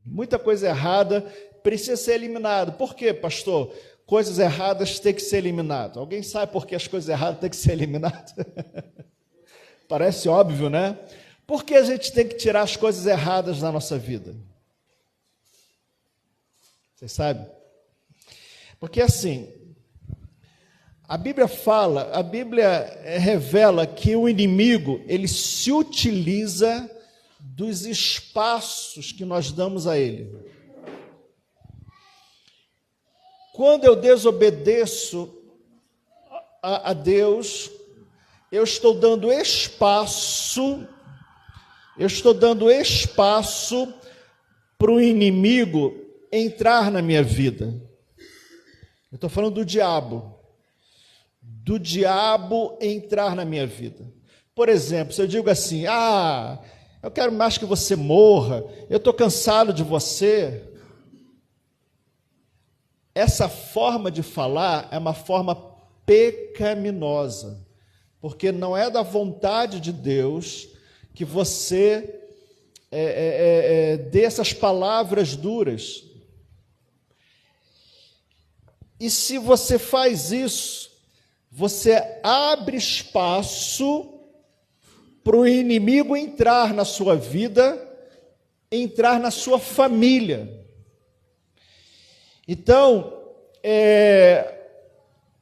Muita coisa errada precisa ser eliminada. Por quê, pastor? Coisas erradas têm que ser eliminadas. Alguém sabe por que as coisas erradas têm que ser eliminadas? Parece óbvio, né? Por que a gente tem que tirar as coisas erradas da nossa vida? Vocês sabem? Porque assim, a Bíblia revela que o inimigo, ele se utiliza dos espaços que nós damos a ele. Quando eu desobedeço a Deus, eu estou dando espaço para o inimigo entrar na minha vida. Eu estou falando do diabo entrar na minha vida. Por exemplo, se eu digo assim, eu quero mais que você morra, eu estou cansado de você. Essa forma de falar é uma forma pecaminosa, porque não é da vontade de Deus que você dê essas palavras duras. E se você faz isso, você abre espaço para o inimigo entrar na sua vida, entrar na sua família. Então,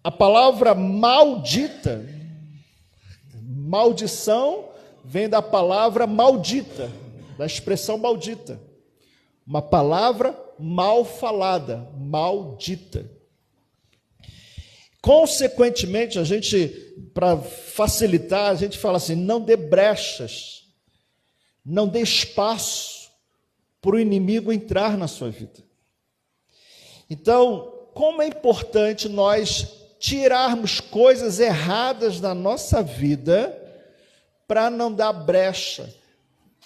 a palavra maldita, maldição, vem da palavra maldita, da expressão maldita. Uma palavra mal falada, maldita. Consequentemente, a gente, para facilitar, a gente fala assim, não dê brechas, não dê espaço para o inimigo entrar na sua vida. Então, como é importante nós tirarmos coisas erradas da nossa vida para não dar brecha,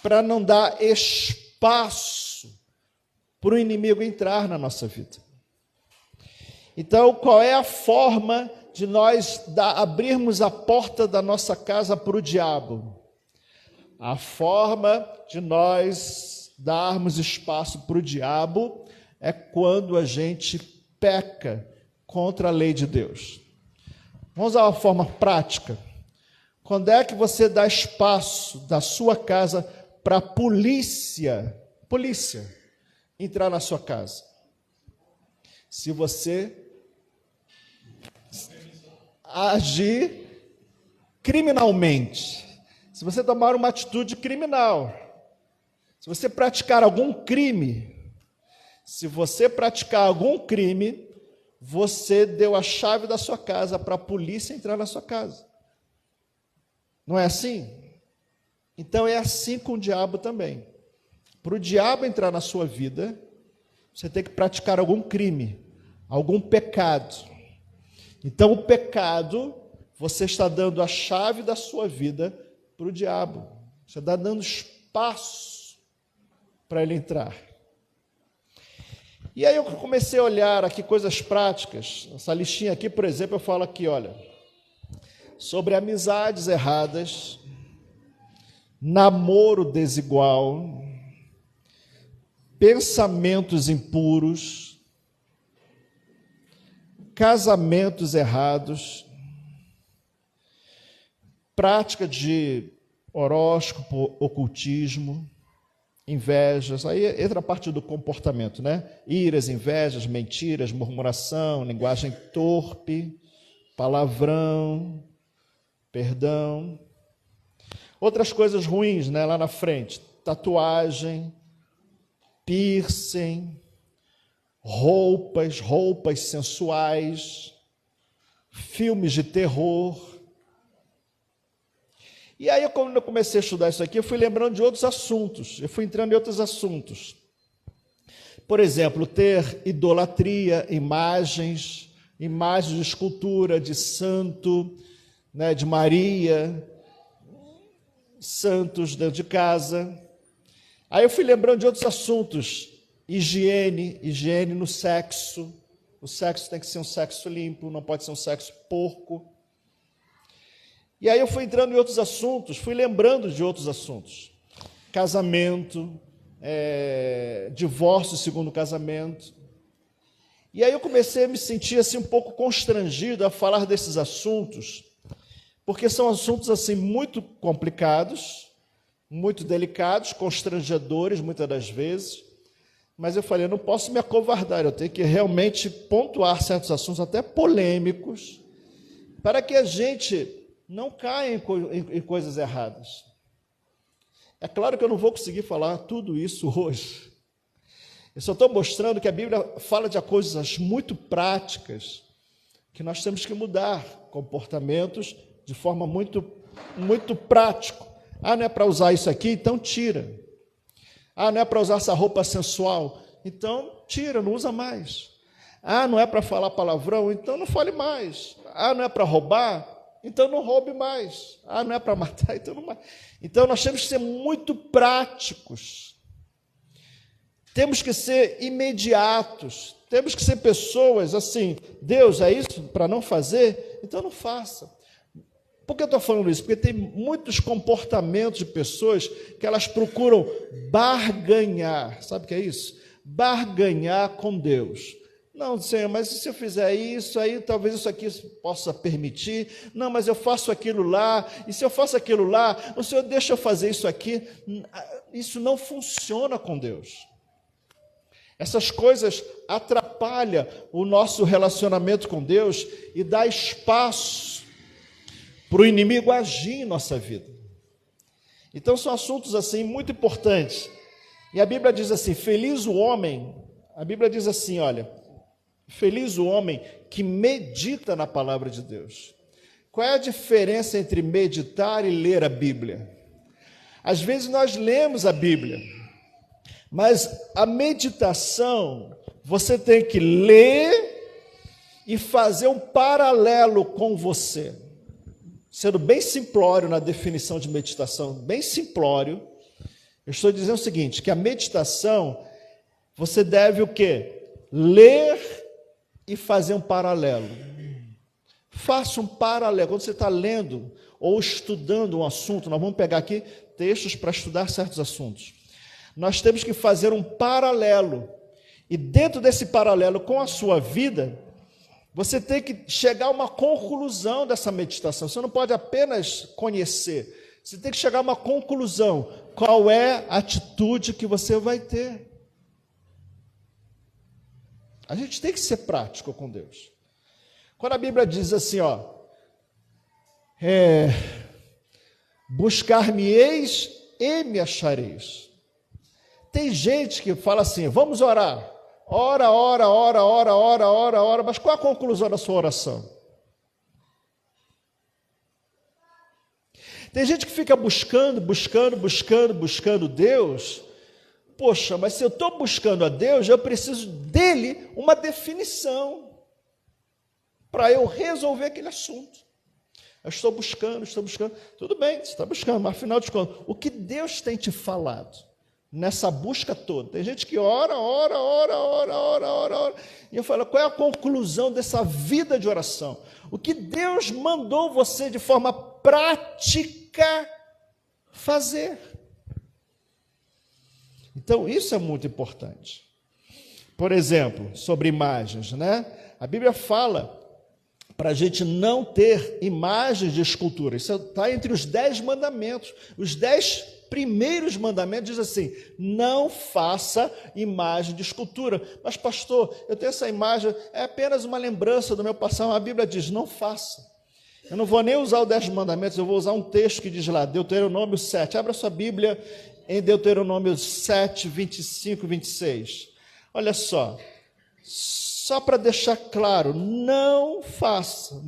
para não dar espaço para o inimigo entrar na nossa vida. Então, qual é a forma de nós abrirmos a porta da nossa casa para o diabo? A forma de nós darmos espaço para o diabo é quando a gente peca contra a lei de Deus. Vamos usar uma forma prática. Quando é que você dá espaço da sua casa para a polícia entrar na sua casa? Se você agir criminalmente, se você tomar uma atitude criminal, se você praticar algum crime, você deu a chave da sua casa para a polícia entrar na sua casa. Não é assim? Então é assim com o diabo também. Para o diabo entrar na sua vida, você tem que praticar algum crime, algum pecado. Então o pecado, você está dando a chave da sua vida para o diabo. Você está dando espaço para ele entrar. E aí eu comecei a olhar aqui coisas práticas. Essa listinha aqui, por exemplo, eu falo aqui, olha, sobre amizades erradas, namoro desigual, pensamentos impuros, casamentos errados, prática de horóscopo, ocultismo, invejas, aí entra a parte do comportamento, né? Iras, invejas, mentiras, murmuração, linguagem torpe, palavrão, perdão. Outras coisas ruins, né? Lá na frente, tatuagem, piercing, roupas sensuais, filmes de terror. E aí, quando eu comecei a estudar isso aqui, eu fui lembrando de outros assuntos, eu fui entrando em outros assuntos. Por exemplo, ter idolatria, imagens de escultura, de santo, né, de Maria, santos dentro de casa. Aí eu fui lembrando de outros assuntos, higiene no sexo. O sexo tem que ser um sexo limpo, não pode ser um sexo porco. E aí eu fui entrando em outros assuntos, fui lembrando de outros assuntos. Casamento, divórcio segundo casamento. E aí eu comecei a me sentir assim um pouco constrangido a falar desses assuntos, porque são assuntos assim muito complicados, muito delicados, constrangedores muitas das vezes, mas eu falei, eu não posso me acovardar, eu tenho que realmente pontuar certos assuntos, até polêmicos, para que a gente não caia em coisas erradas. É claro que eu não vou conseguir falar tudo isso hoje. Eu só estou mostrando que a Bíblia fala de coisas muito práticas, que nós temos que mudar comportamentos de forma muito, muito prática. Não é para usar isso aqui? Então tira. Não é para usar essa roupa sensual? Então tira, não usa mais. Não é para falar palavrão? Então não fale mais. Não é para roubar? Então não roube mais. Não é para matar? Então não mate. Então nós temos que ser muito práticos. Temos que ser imediatos. Temos que ser pessoas assim, Deus, é isso para não fazer? Então não faça. Por que eu estou falando isso? Porque tem muitos comportamentos de pessoas que elas procuram barganhar. Sabe o que é isso? Barganhar com Deus. Não, Senhor, mas se eu fizer isso, aí talvez isso aqui possa permitir. Não, mas eu faço aquilo lá, e se eu faço aquilo lá, o Senhor deixa eu fazer isso aqui. Isso não funciona com Deus. Essas coisas atrapalham o nosso relacionamento com Deus e dá espaço para o inimigo agir em nossa vida. Então são assuntos assim muito importantes. E a Bíblia diz assim, feliz o homem, a Bíblia diz assim, olha, feliz o homem que medita na palavra de Deus. Qual é a diferença entre meditar e ler a Bíblia? Às vezes nós lemos a Bíblia, mas a meditação, você tem que ler e fazer um paralelo com você. Sendo bem simplório na definição de meditação, bem simplório, eu estou dizendo o seguinte, que a meditação, você deve o quê? Ler e fazer um paralelo. Faça um paralelo. Quando você está lendo ou estudando um assunto, nós vamos pegar aqui textos para estudar certos assuntos. Nós temos que fazer um paralelo. E dentro desse paralelo com a sua vida, você tem que chegar a uma conclusão dessa meditação. Você não pode apenas conhecer. Você tem que chegar a uma conclusão. Qual é a atitude que você vai ter? A gente tem que ser prático com Deus. Quando a Bíblia diz assim, buscar-me-eis e me achareis. Tem gente que fala assim, vamos orar. Ora, mas qual a conclusão da sua oração? Tem gente que fica buscando Deus. Poxa, mas se eu estou buscando a Deus, eu preciso dele uma definição para eu resolver aquele assunto. Eu estou buscando. Tudo bem, você está buscando, mas afinal de contas, o que Deus tem te falado nessa busca toda? Tem gente que ora. E eu falo, qual é a conclusão dessa vida de oração? O que Deus mandou você de forma prática fazer? Então, isso é muito importante. Por exemplo, sobre imagens, né? A Bíblia fala para a gente não ter imagens de escultura. Isso está entre os 10 mandamentos. Os 10 primeiros mandamentos dizem assim, não faça imagem de escultura. Mas, pastor, eu tenho essa imagem, é apenas uma lembrança do meu passado. A Bíblia diz, não faça. Eu não vou nem usar os 10 mandamentos, eu vou usar um texto que diz lá, Deuteronômio 7. Abra sua Bíblia em Deuteronômio 7, 25 e 26. Olha só para deixar claro, não faça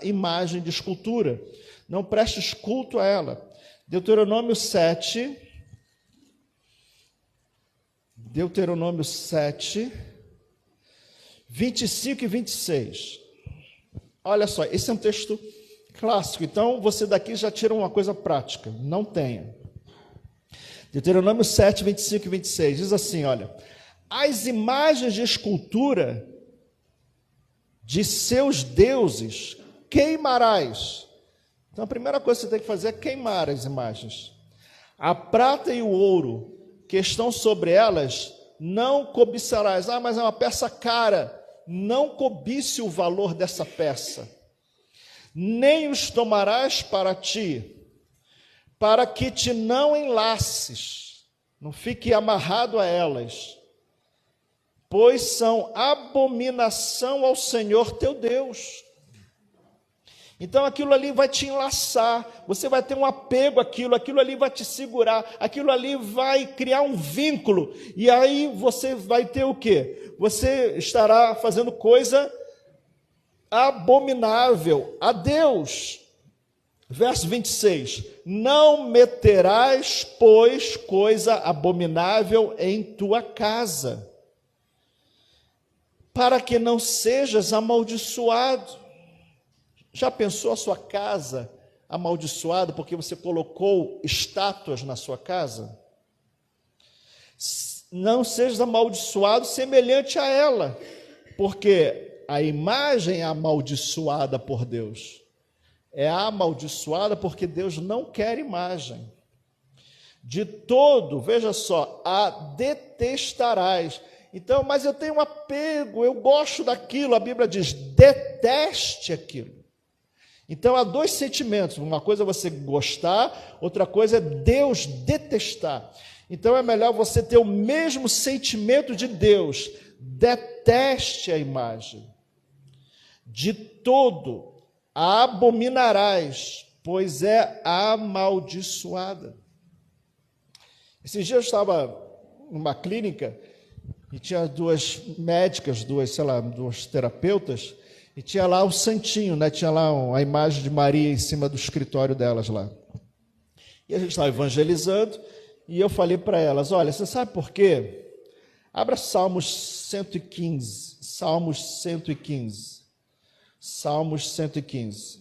imagem de escultura, não preste culto a ela. Deuteronômio 7, 25 e 26. Olha só, esse é um texto clássico, então você daqui já tira uma coisa prática, não tenha. Deuteronômio 7, 25 e 26, diz assim, olha, as imagens de escultura de seus deuses queimarás. Então a primeira coisa que você tem que fazer é queimar as imagens. A prata e o ouro que estão sobre elas, não cobiçarás. Ah, mas é uma peça cara. Não cobice o valor dessa peça. Nem os tomarás para ti, para que te não enlaces, não fique amarrado a elas, pois são abominação ao Senhor teu Deus. Então aquilo ali vai te enlaçar, você vai ter um apego àquilo, aquilo ali vai te segurar, aquilo ali vai criar um vínculo, e aí você vai ter o quê? Você estará fazendo coisa abominável a Deus. Verso 26, não meterás, pois, coisa abominável em tua casa, para que não sejas amaldiçoado. Já pensou a sua casa amaldiçoada porque você colocou estátuas na sua casa? Não sejas amaldiçoado semelhante a ela, porque a imagem é amaldiçoada por Deus. É amaldiçoada porque Deus não quer imagem. De todo, veja só, a detestarás. Então, mas eu tenho um apego, eu gosto daquilo. A Bíblia diz, deteste aquilo. Então, há dois sentimentos. Uma coisa é você gostar, outra coisa é Deus detestar. Então, é melhor você ter o mesmo sentimento de Deus. Deteste a imagem. De todo a abominarás, pois é amaldiçoada. Esses dias eu estava numa clínica e tinha duas médicas, duas terapeutas, e tinha lá o santinho, né? Tinha lá a imagem de Maria em cima do escritório delas lá. E a gente estava evangelizando, e eu falei para elas, olha, você sabe por quê? Abra Salmos 115, Salmos 115. Salmos 115.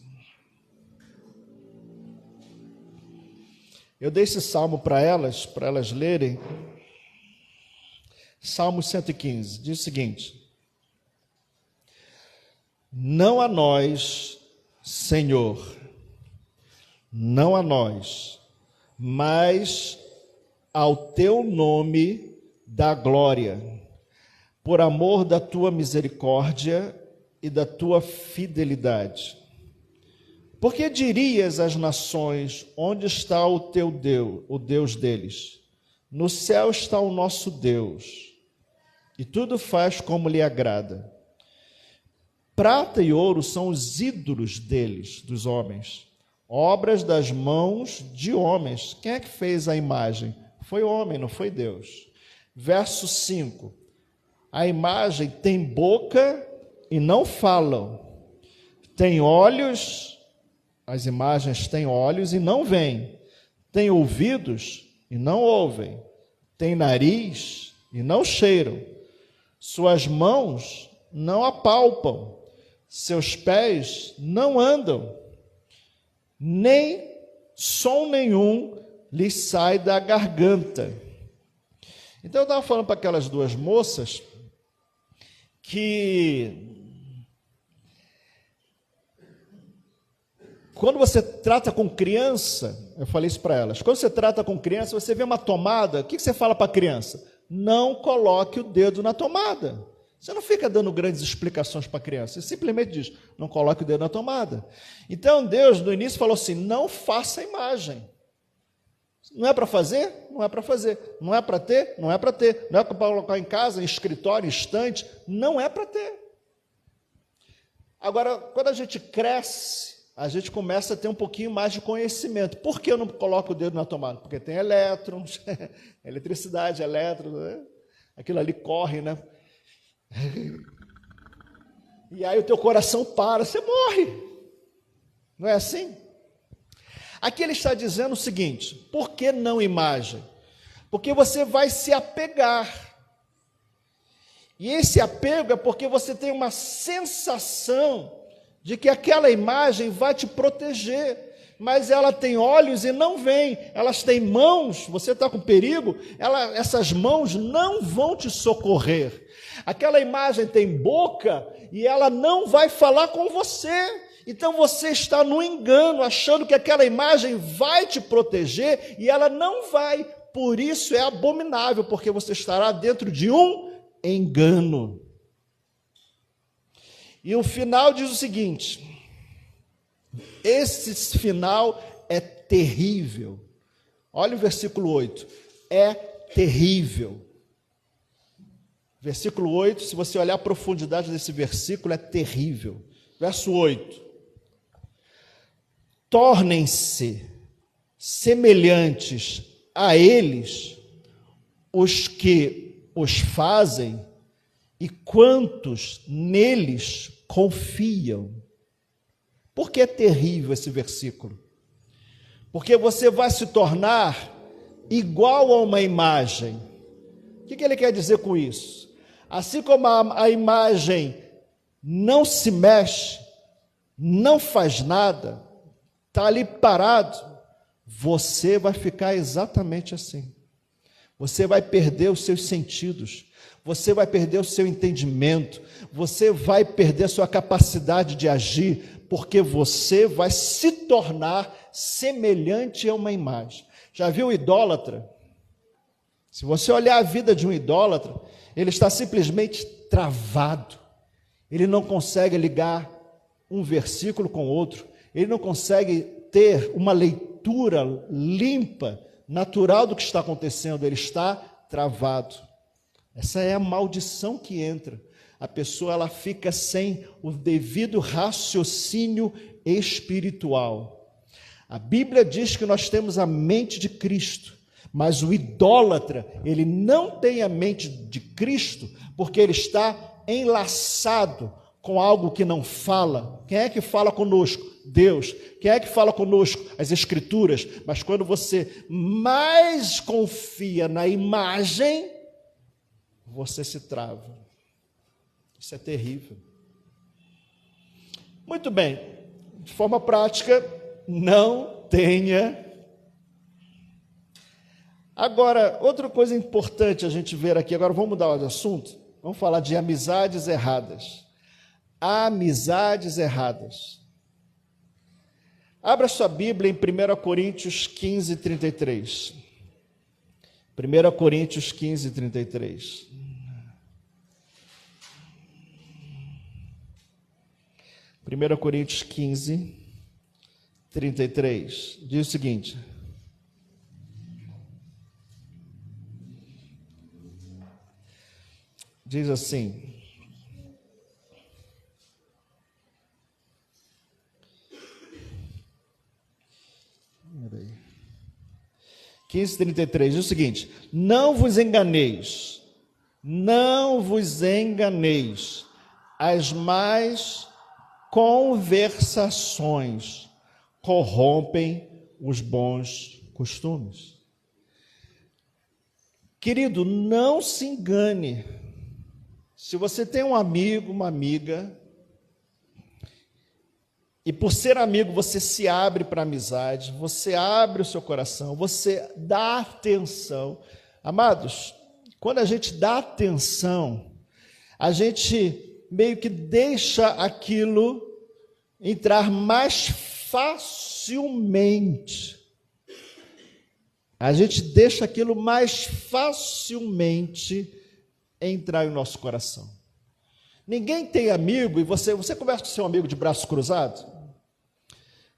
Eu dei esse salmo para elas lerem. Salmos 115, diz o seguinte: não a nós, Senhor, não a nós, mas ao teu nome dá glória, por amor da tua misericórdia e da tua fidelidade. Porque dirias às nações, onde está o teu Deus, o Deus deles? No céu está o nosso Deus, e tudo faz como lhe agrada. Prata e ouro são os ídolos deles, dos homens, obras das mãos de homens. Quem é que fez a imagem? Foi o homem, não foi Deus. Verso 5, a imagem tem boca e não falam, tem olhos, as imagens têm olhos e não veem, tem ouvidos e não ouvem, tem nariz e não cheiram, suas mãos não apalpam, seus pés não andam, nem som nenhum lhes sai da garganta. Então eu estava falando para aquelas duas moças que quando você trata com criança, eu falei isso para elas, quando você trata com criança, você vê uma tomada, o que você fala para a criança? Não coloque o dedo na tomada. Você não fica dando grandes explicações para a criança, você simplesmente diz, não coloque o dedo na tomada. Então Deus, no início, falou assim, não faça imagem. Não é para fazer? Não é para fazer. Não é para ter? Não é para ter. Não é para colocar em casa, em escritório, em estante? Não é para ter. Agora, quando a gente cresce, a gente começa a ter um pouquinho mais de conhecimento. Por que eu não coloco o dedo na tomada? Porque tem elétrons, eletricidade, elétrons, né? Aquilo ali corre, né? E aí o teu coração para, você morre. Não é assim? Aqui ele está dizendo o seguinte, por que não imagem? Porque você vai se apegar. E esse apego é porque você tem uma sensação de que aquela imagem vai te proteger, mas ela tem olhos e não vem, elas têm mãos, você está com perigo, essas mãos não vão te socorrer. Aquela imagem tem boca e ela não vai falar com você. Então você está no engano, achando que aquela imagem vai te proteger e ela não vai. por isso é abominável, porque você estará dentro de um engano. E o final diz o seguinte, esse final é terrível. Olha o versículo 8, é terrível. Versículo 8, se você olhar a profundidade desse versículo, é terrível. Verso 8, tornem-se semelhantes a eles os que os fazem e quantos neles confiam. Por que é terrível esse versículo? Porque você vai se tornar igual a uma imagem. O que ele quer dizer com isso? Assim como a imagem não se mexe, não faz nada, está ali parado, você vai ficar exatamente assim. Você vai perder os seus sentidos, você vai perder o seu entendimento, você vai perder a sua capacidade de agir, porque você vai se tornar semelhante a uma imagem. Já viu o idólatra? Se você olhar a vida de um idólatra, ele está simplesmente travado. Ele não consegue ligar um versículo com outro, ele não consegue ter uma leitura limpa, natural do que está acontecendo, ele está travado. Essa é a maldição que entra. A pessoa ela fica sem o devido raciocínio espiritual. A Bíblia diz que nós temos a mente de Cristo, mas o idólatra, ele não tem a mente de Cristo, porque ele está enlaçado com algo que não fala. Quem é que fala conosco? Deus. Quem é que fala conosco? As Escrituras. Mas quando você mais confia na imagem, você se trava. Isso é terrível. Muito bem. De forma prática, não tenha. Agora, outra coisa importante a gente ver aqui, agora vamos mudar de assunto, vamos falar de amizades erradas. Amizades erradas. Abra sua Bíblia em 1 Coríntios 15, 33. 1 Coríntios 15, 33. 1 Coríntios 15, 33. Diz o seguinte. Diz assim. Peraí. 15:33 diz o seguinte: não vos enganeis, as más conversações corrompem os bons costumes. Querido, não se engane. Se você tem um amigo, uma amiga, e por ser amigo você se abre para a amizade, você abre o seu coração, você dá atenção. Amados, quando a gente dá atenção, a gente meio que deixa aquilo entrar mais facilmente. A gente deixa aquilo mais facilmente entrar em nosso coração. Ninguém tem amigo, e você conversa com seu amigo de braços cruzados?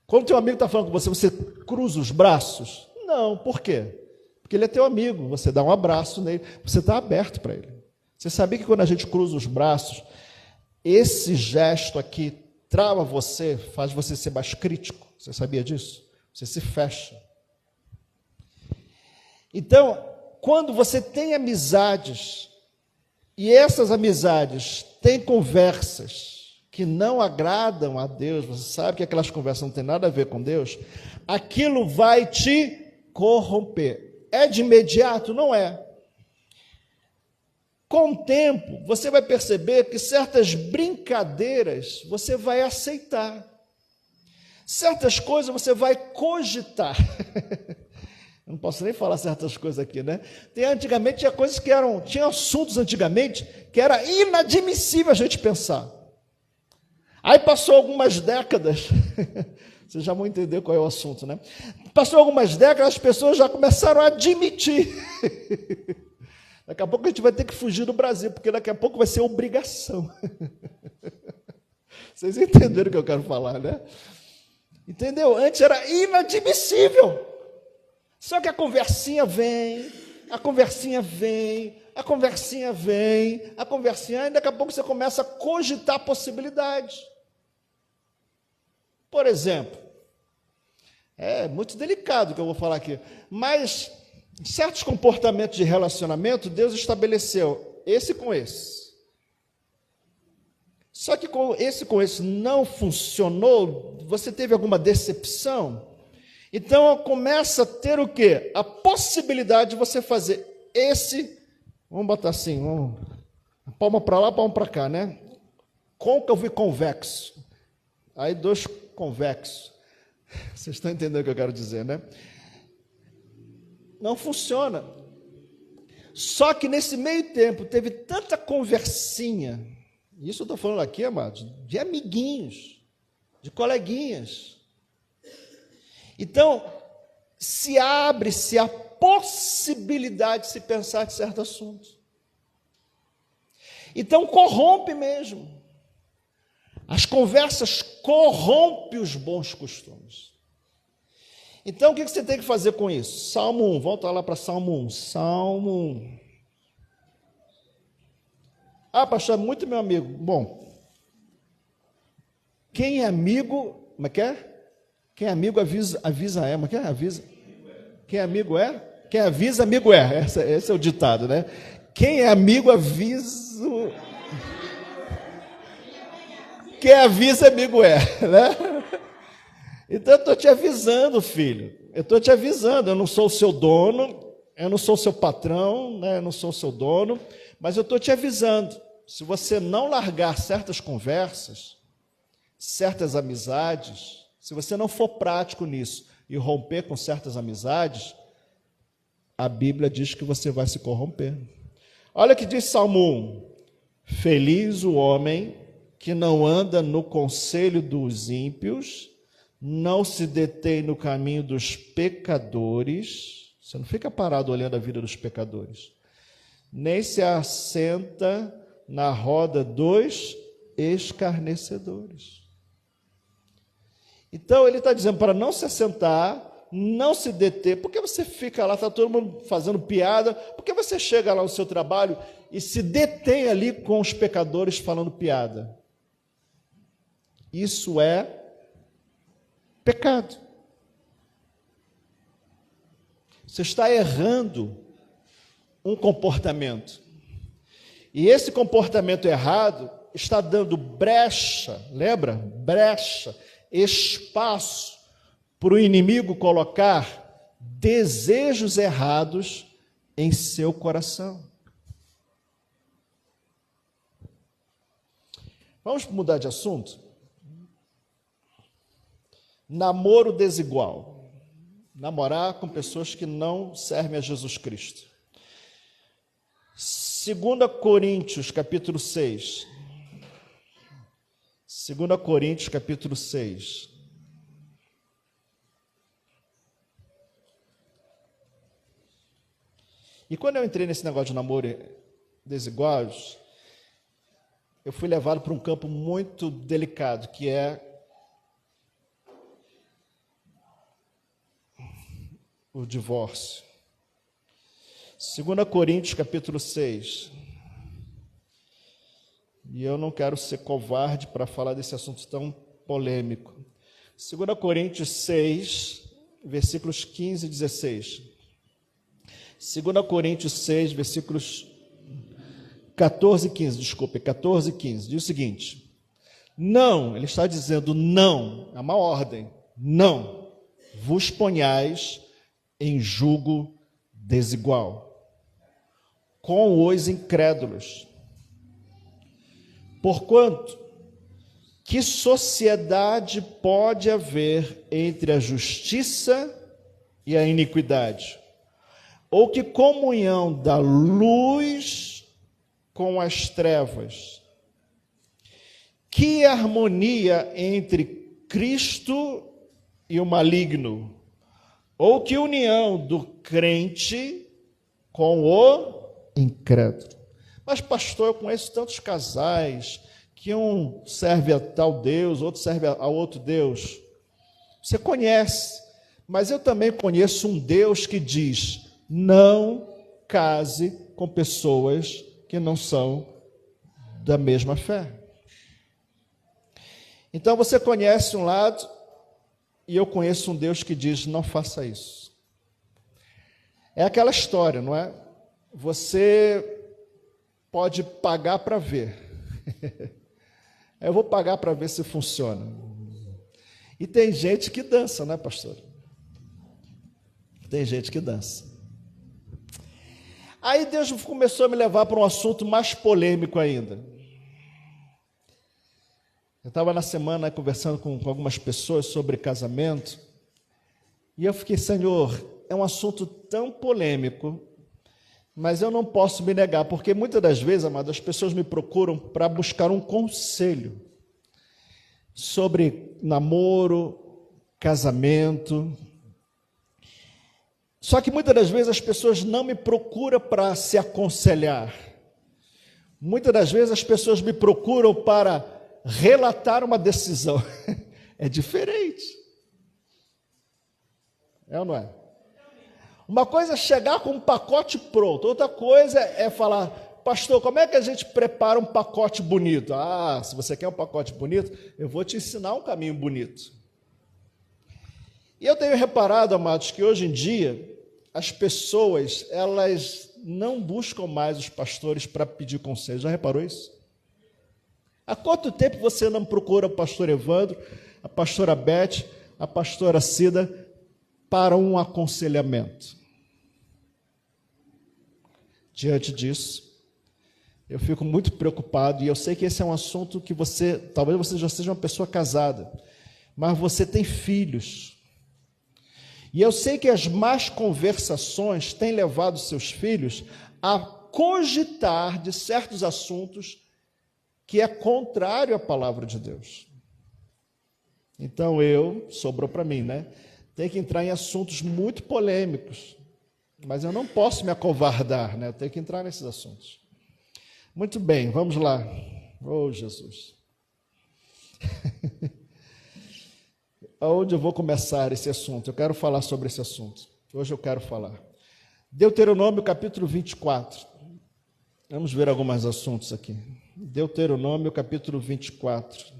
Quando teu amigo está falando com você, você cruza os braços? Não, por quê? Porque ele é teu amigo, você dá um abraço nele, você está aberto para ele. Você sabia que quando a gente cruza os braços, esse gesto aqui trava você, faz você ser mais crítico? Você sabia disso? Você se fecha. Então, quando você tem amizades, e essas amizades têm conversas que não agradam a Deus, você sabe que aquelas conversas não têm nada a ver com Deus, aquilo vai te corromper. É de imediato? Não é. Com o tempo, você vai perceber que certas brincadeiras você vai aceitar. Certas coisas você vai cogitar. Eu não posso nem falar certas coisas aqui, né? Antigamente tinha coisas que tinha assuntos antigamente que era inadmissível a gente pensar. Aí passou algumas décadas, Vocês já vão entender qual é o assunto, né? Passou algumas décadas, as pessoas já começaram a admitir. Daqui a pouco a gente vai ter que fugir do Brasil, porque daqui a pouco vai ser obrigação. Vocês entenderam o que eu quero falar, né? Entendeu? Antes era inadmissível. Só que a conversinha vem, a conversinha vem, a conversinha vem, a conversinha, e daqui a pouco você começa a cogitar possibilidades. Por exemplo, é muito delicado o que eu vou falar aqui, mas certos comportamentos de relacionamento, Deus estabeleceu esse com esse. Só que com esse não funcionou, você teve alguma decepção, então começa a ter o quê? A possibilidade de você fazer esse, vamos botar assim, palma para lá, palma para cá, né? Côncavo e convexo. Aí dois convexos. Vocês estão entendendo o que eu quero dizer, né? Não funciona. Só que nesse meio tempo teve tanta conversinha, isso eu estou falando aqui, amados, de amiguinhos, de coleguinhas. Então, se abre-se a possibilidade de se pensar de certo assunto. Então, corrompe mesmo. As conversas corrompem os bons costumes. Então, o que você tem que fazer com isso? Salmo 1, volta lá para Salmo 1. Salmo 1. Ah, pastor, é muito meu amigo. Bom, quem é amigo, como é que é? Quem é amigo avisa é, mas quem avisa? Quem é amigo é? Quem avisa, amigo é. Esse é o ditado, né? Quem é amigo avisa. Quem avisa, amigo é, né? Então eu estou te avisando, filho. Eu estou te avisando. Eu não sou o seu dono, eu não sou o seu patrão, né? Eu não sou o seu dono, mas eu estou te avisando. Se você não largar certas conversas, certas amizades, se você não for prático nisso e romper com certas amizades, a Bíblia diz que você vai se corromper. Olha o que diz Salmo 1. Feliz o homem que não anda no conselho dos ímpios, não se detém no caminho dos pecadores. Você não fica parado olhando a vida dos pecadores. Nem se assenta na roda dos escarnecedores. Então, ele está dizendo para não se assentar, não se deter. Por que você fica lá, está todo mundo fazendo piada? Por que você chega lá no seu trabalho e se detém ali com os pecadores falando piada? Isso é pecado. Você está errando um comportamento. E esse comportamento errado está dando brecha, lembra? Brecha, espaço para o inimigo colocar desejos errados em seu coração. Vamos mudar de assunto? Namoro desigual. Namorar com pessoas que não servem a Jesus Cristo. 2 Coríntios, capítulo 6. 2 Coríntios, capítulo 6. E quando eu entrei nesse negócio de namoro desigual, eu fui levado para um campo muito delicado, que é o divórcio. 2 Coríntios, capítulo 6. E eu não quero ser covarde para falar desse assunto tão polêmico. 2 Coríntios 6, versículos 15 e 16. 2 Coríntios 6, versículos 14 e 15, desculpe, 14 e 15. Diz o seguinte: não, ele está dizendo não, é uma ordem, não vos ponhais em jugo desigual com os incrédulos. Porquanto, que sociedade pode haver entre a justiça e a iniquidade? Ou que comunhão da luz com as trevas? Que harmonia entre Cristo e o maligno, ou que união do crente com o incrédulo. Mas, pastor, eu conheço tantos casais que um serve a tal Deus, outro serve a outro Deus. Você conhece, mas eu também conheço um Deus que diz: não case com pessoas que não são da mesma fé. Então você conhece um lado e eu conheço um Deus que diz: não faça isso. É aquela história, não é? Você pode pagar para ver. Eu vou pagar para ver se funciona. E tem gente que dança, né, pastor? Tem gente que dança. Aí Deus começou a me levar para um assunto mais polêmico ainda. Eu estava na semana conversando com algumas pessoas sobre casamento, e eu fiquei: Senhor, é um assunto tão polêmico, mas eu não posso me negar, porque muitas das vezes, amado, as pessoas me procuram para buscar um conselho sobre namoro, casamento. Só que muitas das vezes as pessoas não me procuram para se aconselhar. Muitas das vezes as pessoas me procuram para relatar uma decisão. É diferente. É ou não é? Uma coisa é chegar com um pacote pronto, outra coisa é falar: pastor, como é que a gente prepara um pacote bonito? Ah, se você quer um pacote bonito, eu vou te ensinar um caminho bonito. E eu tenho reparado, amados, que hoje em dia as pessoas, elas não buscam mais os pastores para pedir conselho. Já reparou isso? Há quanto tempo você não procura o pastor Evandro, a pastora Beth, a pastora Cida para um aconselhamento? Diante disso, eu fico muito preocupado, e eu sei que esse é um assunto que talvez você já seja uma pessoa casada, mas você tem filhos. E eu sei que as más conversações têm levado seus filhos a cogitar de certos assuntos que é contrário à palavra de Deus. Então sobrou para mim, né? Tem que entrar em assuntos muito polêmicos, mas eu não posso me acovardar, né? Eu tenho que entrar nesses assuntos. Muito bem, vamos lá. Oh, Jesus. Aonde eu vou começar esse assunto? Eu quero falar sobre esse assunto. Hoje eu quero falar. Deuteronômio capítulo 24. Vamos ver alguns assuntos aqui. Deuteronômio capítulo 24.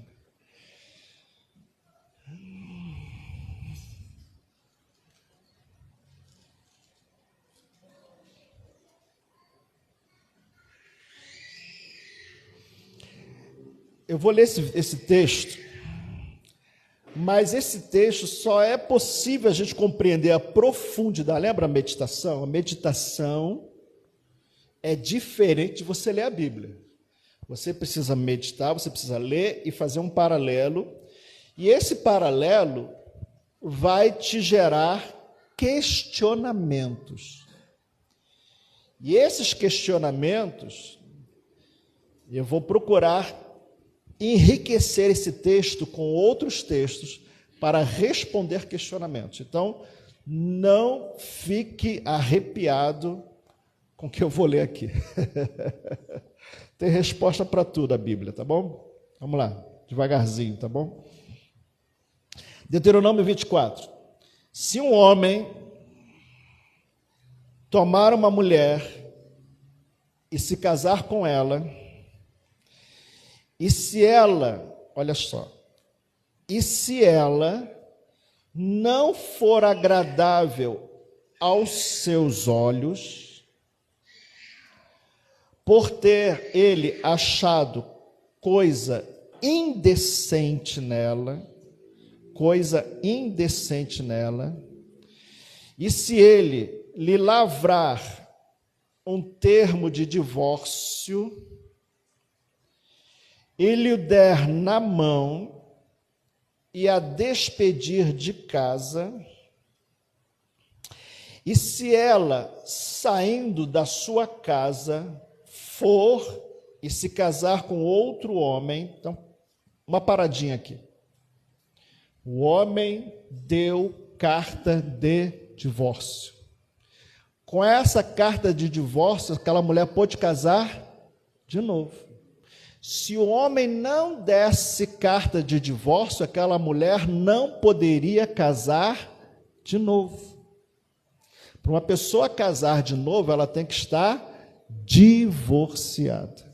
Eu vou ler esse texto, mas esse texto só é possível a gente compreender a profundidade. Lembra a meditação? A meditação é diferente de você ler a Bíblia. Você precisa meditar, você precisa ler e fazer um paralelo, e esse paralelo vai te gerar questionamentos. E esses questionamentos, eu vou procurar enriquecer esse texto com outros textos para responder questionamentos. Então, não fique arrepiado com o que eu vou ler aqui. Tem resposta para tudo a Bíblia, tá bom? Vamos lá, devagarzinho, tá bom? Deuteronômio 24. Se um homem tomar uma mulher e se casar com ela, e se ela, olha só, e se ela não for agradável aos seus olhos, por ter ele achado coisa indecente nela, e se ele lhe lavrar um termo de divórcio, ele o der na mão e a despedir de casa, e se ela, saindo da sua casa, for e se casar com outro homem, então, uma paradinha aqui. O homem deu carta de divórcio. Com essa carta de divórcio, aquela mulher pôde casar de novo. Se o homem não desse carta de divórcio, aquela mulher não poderia casar de novo. Para uma pessoa casar de novo, ela tem que estar divorciada.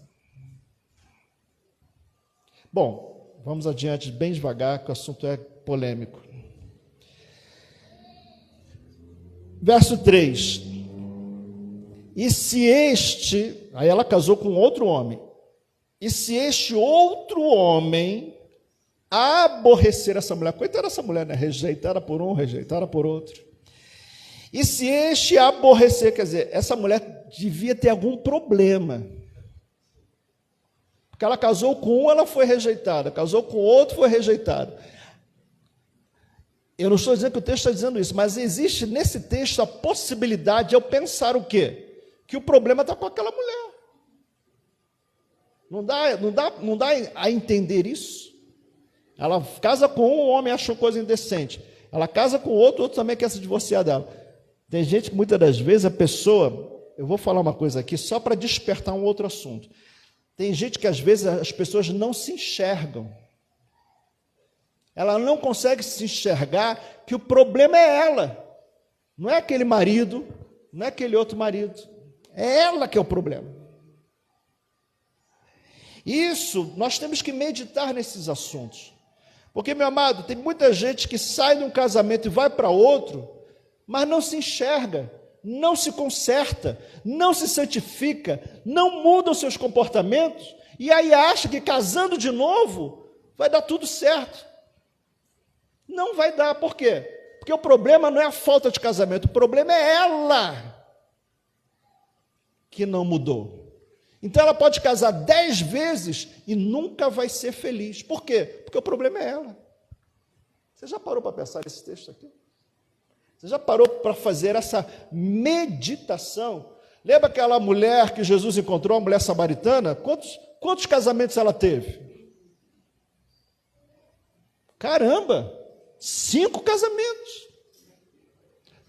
Bom, vamos adiante bem devagar, que o assunto é polêmico. Verso 3. E se este, aí ela casou com outro homem, e se este outro homem aborrecer essa mulher, coitada dessa mulher, né? Rejeitada por um, rejeitada por outro. E se este aborrecer, quer dizer, essa mulher devia ter algum problema. Porque ela casou com um, ela foi rejeitada, casou com outro, foi rejeitada. Eu não estou dizendo que o texto está dizendo isso, mas existe nesse texto a possibilidade de eu pensar o quê? Que o problema está com aquela mulher. Não dá a entender isso? Ela casa com um, o homem achou coisa indecente. Ela casa com outro, o outro também quer se divorciar dela. Tem gente que muitas das vezes a pessoa... Eu vou falar uma coisa aqui só para despertar um outro assunto. Tem gente que às vezes as pessoas não se enxergam. Ela não consegue se enxergar que o problema é ela. Não é aquele marido, não é aquele outro marido. É ela que é o problema. Isso, nós temos que meditar nesses assuntos. Porque, meu amado, tem muita gente que sai de um casamento e vai para outro, mas não se enxerga, não se conserta, não se santifica, não muda os seus comportamentos, e aí acha que casando de novo vai dar tudo certo. Não vai dar, por quê? Porque o problema não é a falta de casamento, o problema é ela que não mudou. Então ela pode casar 10 vezes e nunca vai ser feliz. Por quê? Porque o problema é ela. Você já parou para pensar nesse texto aqui? Você já parou para fazer essa meditação? Lembra aquela mulher que Jesus encontrou, a mulher samaritana? Quantos casamentos ela teve? Caramba! 5 casamentos.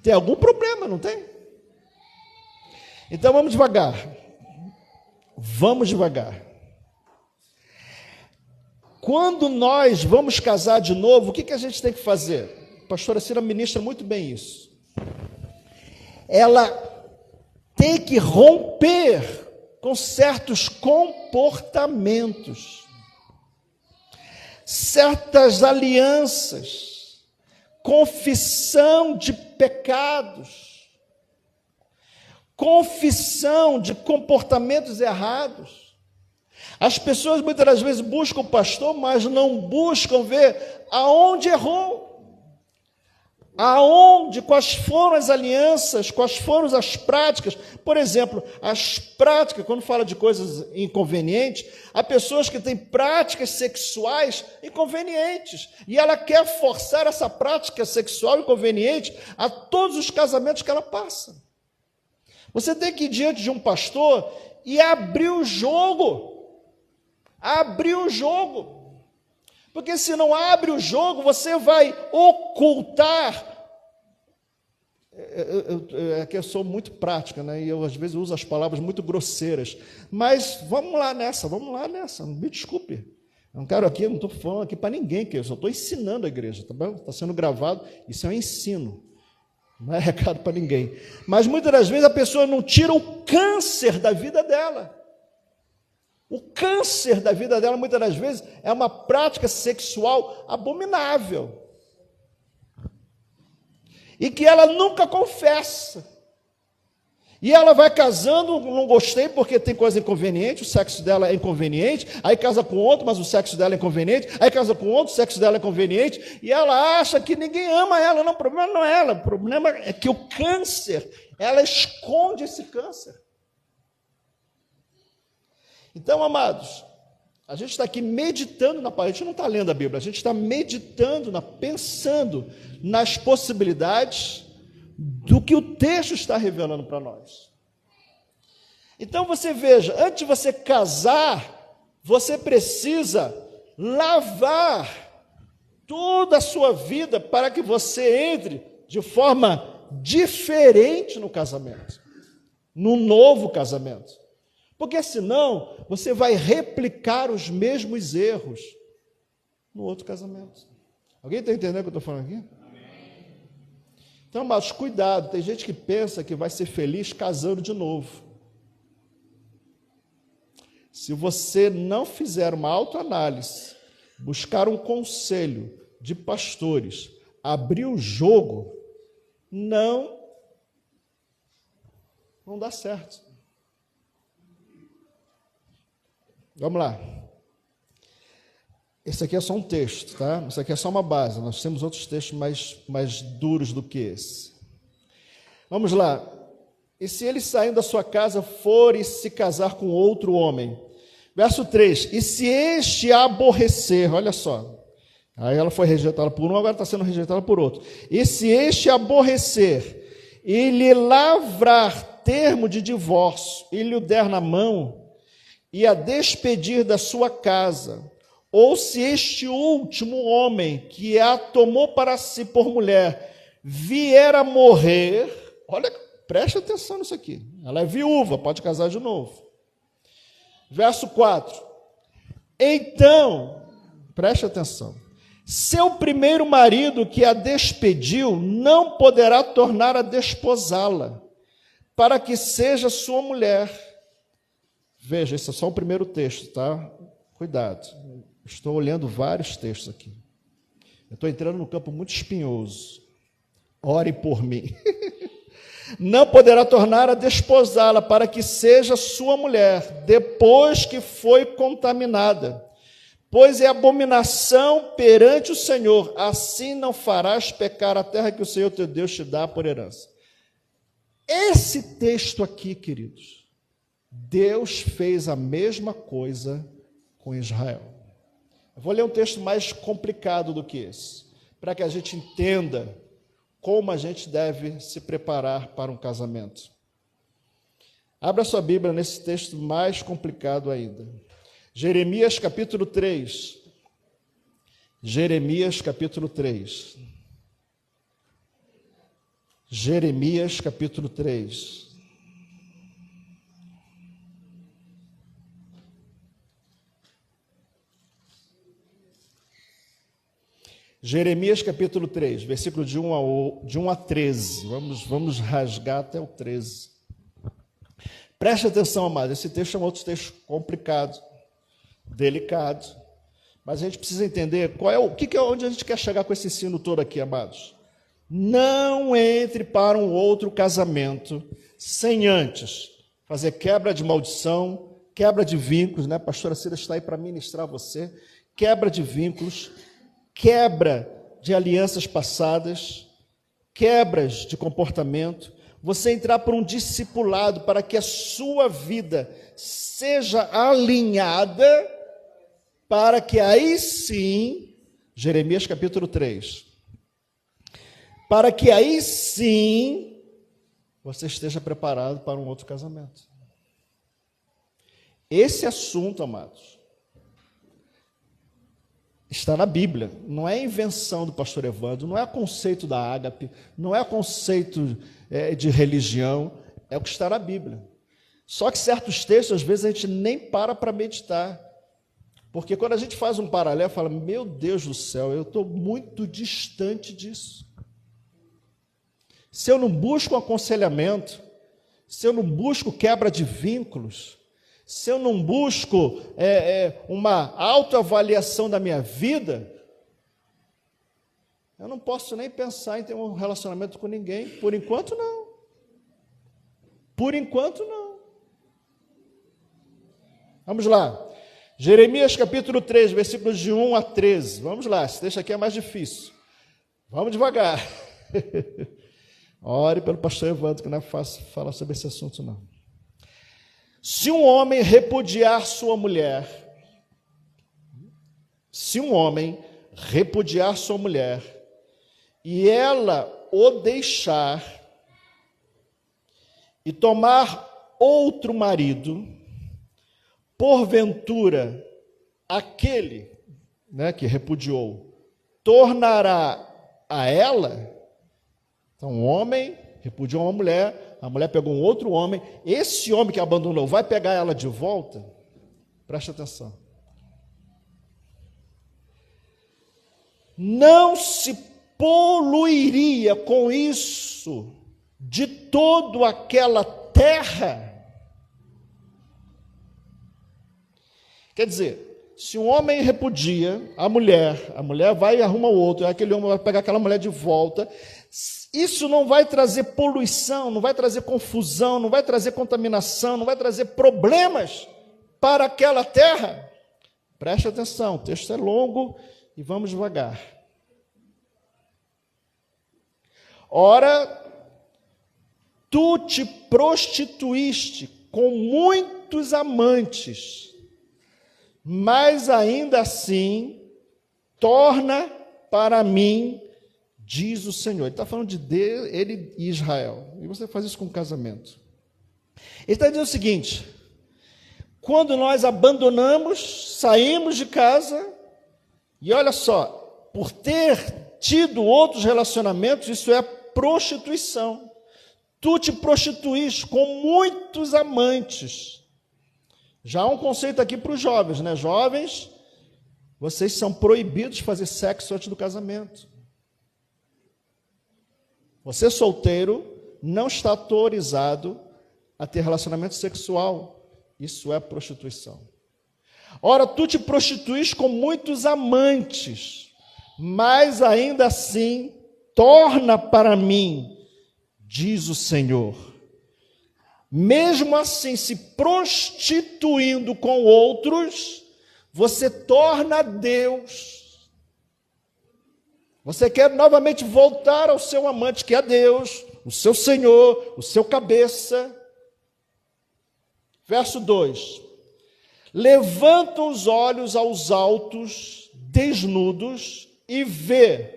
Tem algum problema, não tem? Então vamos devagar. Vamos devagar. Quando nós vamos casar de novo, o que a gente tem que fazer? A pastora Cira ministra muito bem isso. Ela tem que romper com certos comportamentos, certas alianças, confissão de pecados, confissão de comportamentos errados. As pessoas muitas das vezes buscam o pastor, mas não buscam ver aonde errou, quais foram as alianças, quais foram as práticas. Por exemplo, as práticas, quando fala de coisas inconvenientes, há pessoas que têm práticas sexuais inconvenientes, e ela quer forçar essa prática sexual inconveniente a todos os casamentos que ela passa. Você tem que ir diante de um pastor e abrir o jogo. Abrir o jogo. Porque se não abre o jogo, você vai ocultar. É que eu sou muito prática, né? E eu às vezes uso as palavras muito grosseiras. Mas vamos lá nessa. Me desculpe. Eu não estou falando aqui para ninguém, que eu só estou ensinando a igreja, tá bom? Está sendo gravado, isso é um ensino. Não é recado para ninguém. Mas muitas das vezes a pessoa não tira o câncer da vida dela. O câncer da vida dela, muitas das vezes, é uma prática sexual abominável. E que ela nunca confessa. E ela vai casando, não gostei porque tem coisa inconveniente, o sexo dela é inconveniente, aí casa com outro, mas o sexo dela é inconveniente, aí casa com outro, o sexo dela é inconveniente, e ela acha que ninguém ama ela. Não, o problema não é ela, o problema é que o câncer, ela esconde esse câncer. Então, amados, a gente está aqui meditando na palavra, a gente não está lendo a Bíblia, a gente está meditando, pensando nas possibilidades do que o texto está revelando para nós. Então você veja, antes de você casar, você precisa lavar toda a sua vida para que você entre de forma diferente no casamento, no novo casamento. Porque senão você vai replicar os mesmos erros no outro casamento. Alguém está entendendo o que eu estou falando aqui? Então, mas cuidado, tem gente que pensa que vai ser feliz casando de novo. Se você não fizer uma autoanálise, buscar um conselho de pastores, abrir o jogo, não dá certo. Vamos lá. Esse aqui é só um texto, tá? Isso aqui é só uma base. Nós temos outros textos mais duros do que esse. Vamos lá. E se ele saindo da sua casa for e se casar com outro homem? Verso 3. E se este a aborrecer, olha só. Aí ela foi rejeitada por um, agora está sendo rejeitada por outro. E se este a aborrecer e lhe lavrar termo de divórcio e lhe o der na mão e a despedir da sua casa, ou se este último homem que a tomou para si por mulher vier a morrer, olha, preste atenção nisso aqui, ela é viúva, pode casar de novo. Verso 4, então, preste atenção, seu primeiro marido que a despediu não poderá tornar a desposá-la, para que seja sua mulher. Veja, esse é só o primeiro texto, tá? Cuidado. Estou olhando vários textos aqui. Eu estou entrando num campo muito espinhoso. Ore por mim. Não poderá tornar a desposá-la para que seja sua mulher, depois que foi contaminada. Pois é abominação perante o Senhor. Assim não farás pecar a terra que o Senhor teu Deus te dá por herança. Esse texto aqui, queridos, Deus fez a mesma coisa com Israel. Eu vou ler um texto mais complicado do que esse, para que a gente entenda como a gente deve se preparar para um casamento. Abra sua Bíblia nesse texto mais complicado ainda. Jeremias capítulo 3. Jeremias capítulo 3. Jeremias capítulo 3. Jeremias capítulo 3, versículo de 1 a 13. Vamos rasgar até o 13. Preste atenção, amado. Esse texto é um outro texto complicado, delicado. Mas a gente precisa entender onde a gente quer chegar com esse ensino todo aqui, amados. Não entre para um outro casamento sem antes fazer quebra de maldição, quebra de vínculos, né? A pastora Cida está aí para ministrar você. Quebra de vínculos, quebra de alianças passadas, quebras de comportamento, você entrar por um discipulado para que a sua vida seja alinhada, para que aí sim, Jeremias capítulo 3, para que aí sim você esteja preparado para um outro casamento. Esse assunto, amados, está na Bíblia, não é invenção do pastor Evandro, não é conceito da ágape, não é conceito de religião, é o que está na Bíblia. Só que certos textos, às vezes, a gente nem para meditar, porque quando a gente faz um paralelo, fala, meu Deus do céu, eu estou muito distante disso. Se eu não busco um aconselhamento, se eu não busco quebra de vínculos, se eu não busco uma autoavaliação da minha vida, eu não posso nem pensar em ter um relacionamento com ninguém. Por enquanto, não. Por enquanto, não. Vamos lá. Jeremias capítulo 3, versículos de 1 a 13. Vamos lá, esse texto aqui é mais difícil. Vamos devagar. Ore pelo pastor Evandro, que não é fácil falar sobre esse assunto, não. Se um homem repudiar sua mulher, e ela o deixar e tomar outro marido, porventura aquele, que repudiou, tornará a ela. Então, um homem repudiou uma mulher, a mulher pegou um outro homem, esse homem que abandonou vai pegar ela de volta? Preste atenção. Não se poluiria com isso de toda aquela terra? Quer dizer, se um homem repudia a mulher vai e arruma outro, aquele homem vai pegar aquela mulher de volta, isso não vai trazer poluição, não vai trazer confusão, não vai trazer contaminação, não vai trazer problemas para aquela terra? Preste atenção, o texto é longo e vamos devagar. Ora, tu te prostituíste com muitos amantes, mas ainda assim, torna para mim, diz o Senhor. Ele está falando de Deus, ele e Israel. E você faz isso com casamento. Ele está dizendo o seguinte: quando nós abandonamos, saímos de casa, e olha só, por ter tido outros relacionamentos, isso é prostituição. Tu te prostituís com muitos amantes. Já há um conceito aqui para os jovens, né? Jovens, vocês são proibidos de fazer sexo antes do casamento. Você solteiro não está autorizado a ter relacionamento sexual. Isso é prostituição. Ora, tu te prostituís com muitos amantes, mas ainda assim, torna para mim, diz o Senhor. Mesmo assim, se prostituindo com outros, você torna a Deus. Você quer novamente voltar ao seu amante, que é Deus, o seu Senhor, o seu cabeça. Verso 2. Levanta os olhos aos altos, desnudos, e vê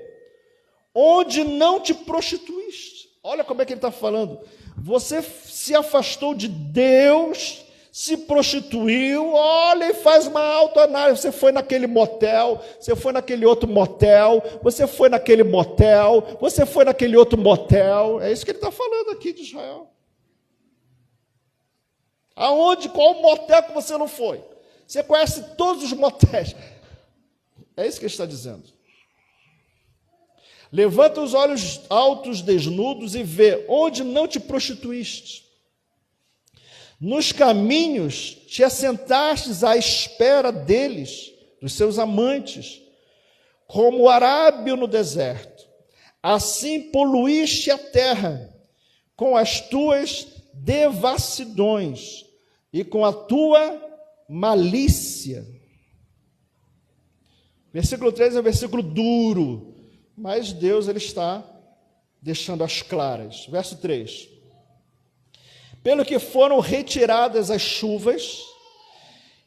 onde não te prostituíste. Olha como é que ele está falando. Você se afastou de Deus, se prostituiu, olha e faz uma autoanálise. Você foi naquele motel, você foi naquele outro motel, você foi naquele motel, você foi naquele outro motel. É isso que ele está falando aqui de Israel. Aonde, qual motel que você não foi? Você conhece todos os motéis. É isso que ele está dizendo. Levanta os olhos altos, desnudos, e vê onde não te prostituíste. Nos caminhos te assentastes à espera deles, dos seus amantes, como o arábio no deserto. Assim poluíste a terra com as tuas devassidões e com a tua malícia. Versículo 3 é um versículo duro, mas Deus ele está deixando as claras. Verso 3. Pelo que foram retiradas as chuvas,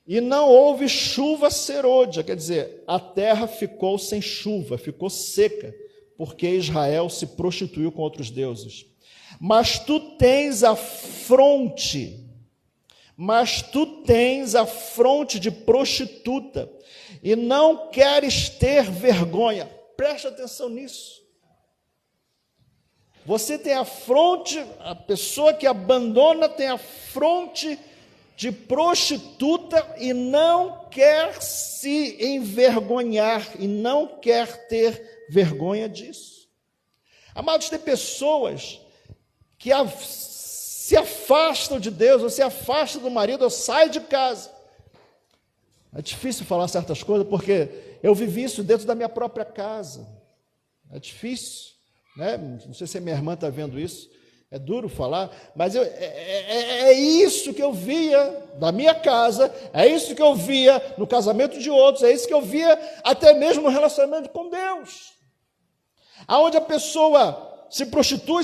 e não houve chuva serôdia, quer dizer, a terra ficou sem chuva, ficou seca, porque Israel se prostituiu com outros deuses. Mas tu tens a fronte de prostituta, e não queres ter vergonha. Preste atenção nisso. Você tem a fronte, a pessoa que abandona tem a fronte de prostituta e não quer se envergonhar, e não quer ter vergonha disso. Amados, tem pessoas que se afastam de Deus, ou se afastam do marido, ou saem de casa. É difícil falar certas coisas, porque eu vivi isso dentro da minha própria casa. É difícil, né? Não sei se a minha irmã está vendo isso, é duro falar, mas é isso que eu via na minha casa, é isso que eu via no casamento de outros, é isso que eu via até mesmo no relacionamento com Deus, aonde a pessoa se prostitui,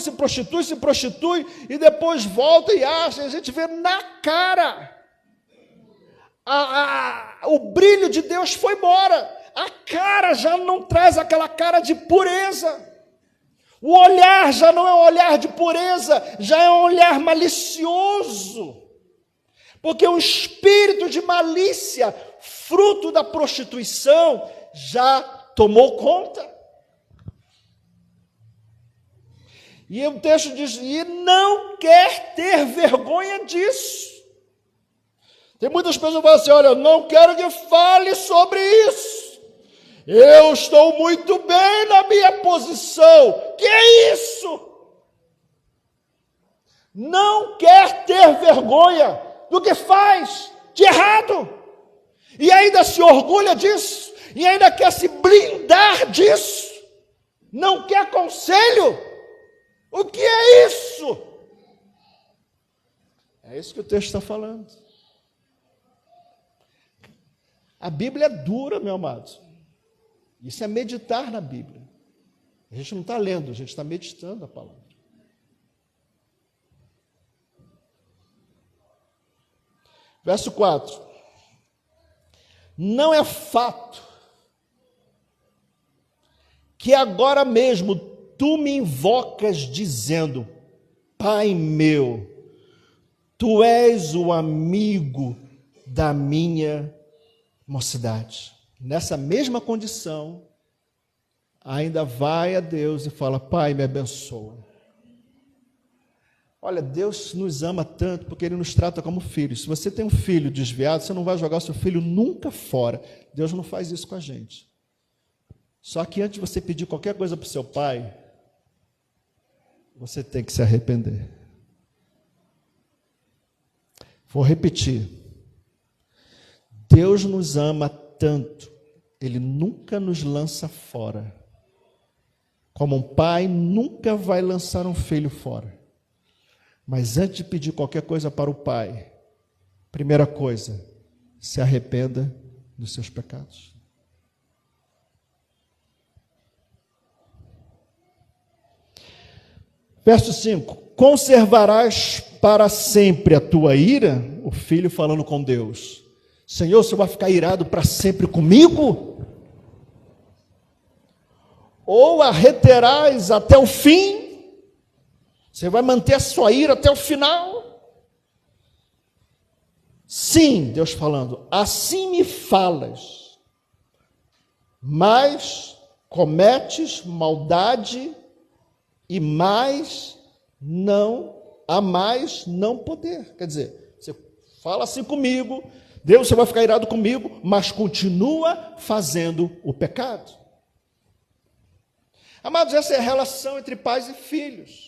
e depois volta e acha, a gente vê na cara, o brilho de Deus foi embora, a cara já não traz aquela cara de pureza, o olhar já não é um olhar de pureza, já é um olhar malicioso, porque o espírito de malícia, fruto da prostituição, já tomou conta. E o texto diz, e não quer ter vergonha disso. Tem muitas pessoas que falam assim, olha, eu não quero que fale sobre isso. Eu estou muito bem na minha posição. Que é isso? Não quer ter vergonha do que faz de errado. E ainda se orgulha disso. E ainda quer se blindar disso. Não quer conselho. O que é isso? É isso que o texto está falando. A Bíblia é dura, meu amado. Isso é meditar na Bíblia. A gente não está lendo, a gente está meditando a palavra. Verso 4. Não é fato que agora mesmo tu me invocas dizendo, Pai meu, tu és o amigo da minha mocidade. Nessa mesma condição, ainda vai a Deus e fala, Pai, me abençoa. Olha, Deus nos ama tanto porque Ele nos trata como filhos. Se você tem um filho desviado, você não vai jogar seu filho nunca fora. Deus não faz isso com a gente. Só que antes de você pedir qualquer coisa para o seu pai, você tem que se arrepender. Vou repetir. Deus nos ama tanto, Ele nunca nos lança fora. Como um pai nunca vai lançar um filho fora. Mas antes de pedir qualquer coisa para o pai, primeira coisa, se arrependa dos seus pecados. Verso 5, conservarás para sempre a tua ira? O filho falando com Deus. Senhor, você vai ficar irado para sempre comigo? Ou a reterás até o fim? Você vai manter a sua ira até o final? Sim, Deus falando, assim me falas, mas cometes maldade e mais não poder. Quer dizer, você fala assim comigo, Deus, você vai ficar irado comigo, mas continua fazendo o pecado. Amados, essa é a relação entre pais e filhos.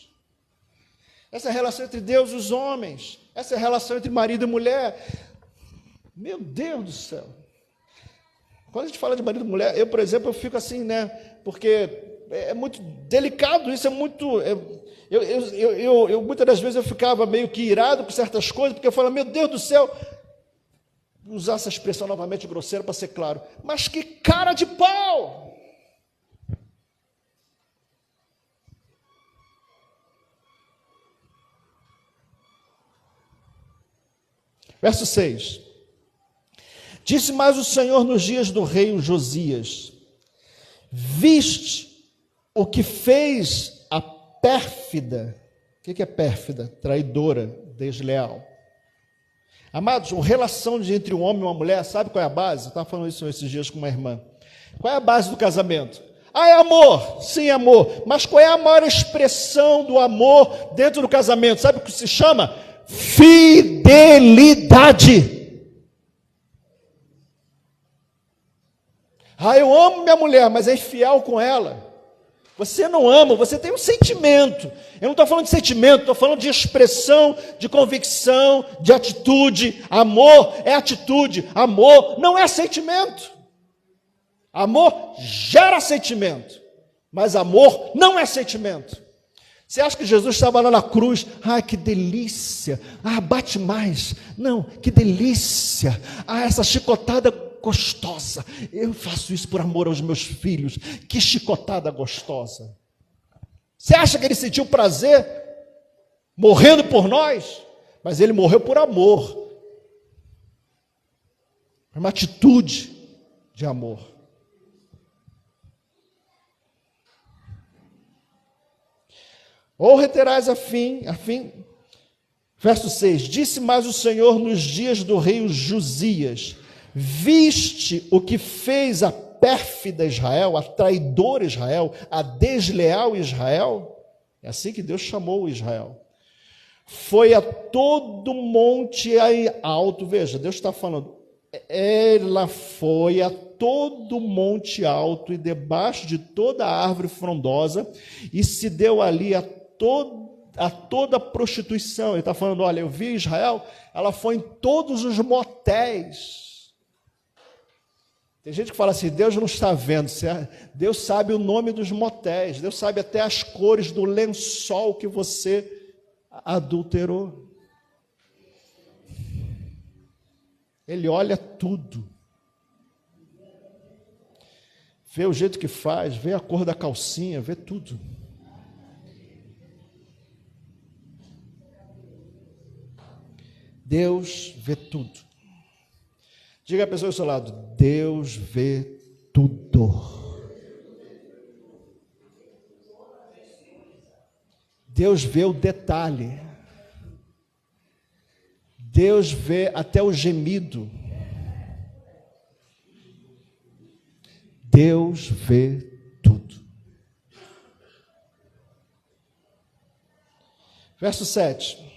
Essa é a relação entre Deus e os homens. Essa é a relação entre marido e mulher. Meu Deus do céu. Quando a gente fala de marido e mulher, eu, por exemplo, eu fico assim, né? Porque é muito delicado, isso é muito... Eu muitas das vezes eu ficava meio que irado com certas coisas, porque eu falo, meu Deus do céu, vou usar essa expressão novamente grosseira para ser claro, mas que cara de pau! Verso 6. Disse mais o Senhor nos dias do rei Josias, viste o que fez a pérfida, o que é pérfida? Traidora, desleal. Amados, a relação entre um homem e uma mulher, sabe qual é a base? Eu estava falando isso esses dias com uma irmã. Qual é a base do casamento? Ah, é amor, sim, amor. Mas qual é a maior expressão do amor dentro do casamento? Sabe o que se chama? Fidelidade. Ah, eu amo minha mulher, mas é infiel com ela. Você não ama, você tem um sentimento. Eu não estou falando de sentimento, estou falando de expressão, de convicção, de atitude. Amor é atitude, amor não é sentimento. Amor gera sentimento, mas amor não é sentimento. Você acha que Jesus estava lá na cruz? Ah, que delícia! Ah, bate mais! Não, que delícia! Ah, essa chicotada gostosa! Eu faço isso por amor aos meus filhos. Que chicotada gostosa! Você acha que ele sentiu prazer morrendo por nós? Mas ele morreu por amor. É uma atitude de amor. Ou reterás a fim, verso 6, disse mais o Senhor nos dias do rei Josias, viste o que fez a pérfida Israel, a traidora Israel, a desleal Israel? É assim que Deus chamou Israel. Foi a todo monte alto, veja, Deus está falando, ela foi a todo monte alto e debaixo de toda árvore frondosa e se deu ali a toda prostituição. Ele está falando, olha, eu vi Israel, ela foi em todos os motéis. Tem gente que fala assim, Deus não está vendo, Deus sabe o nome dos motéis, Deus sabe até as cores do lençol que você adulterou. Ele olha tudo. Vê o jeito que faz, vê a cor da calcinha, vê tudo. Deus vê tudo. Diga a pessoa ao seu lado, Deus vê tudo. Deus vê o detalhe. Deus vê até o gemido. Deus vê tudo. Verso 7.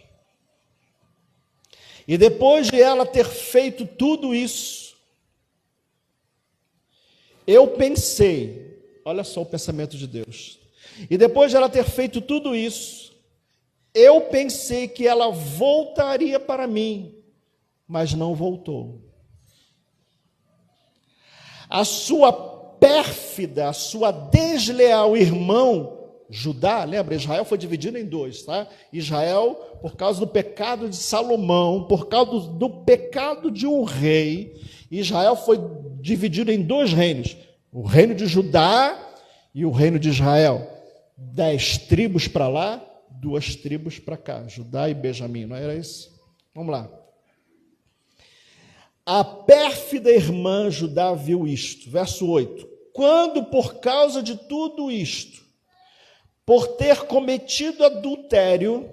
E depois de ela ter feito tudo isso, eu pensei, olha só o pensamento de Deus. E depois de ela ter feito tudo isso, eu pensei que ela voltaria para mim, mas não voltou. A sua pérfida, a sua desleal irmão, Judá, lembra, Israel foi dividido em dois, tá? Israel, por causa do pecado de Salomão, por causa do pecado de um rei, Israel foi dividido em dois reinos, o reino de Judá e o reino de Israel. 10 tribos para lá, 2 tribos para cá, Judá e Benjamim, não era isso? Vamos lá. A pérfida irmã Judá viu isto, verso 8. Quando por causa de tudo isto, por ter cometido adultério,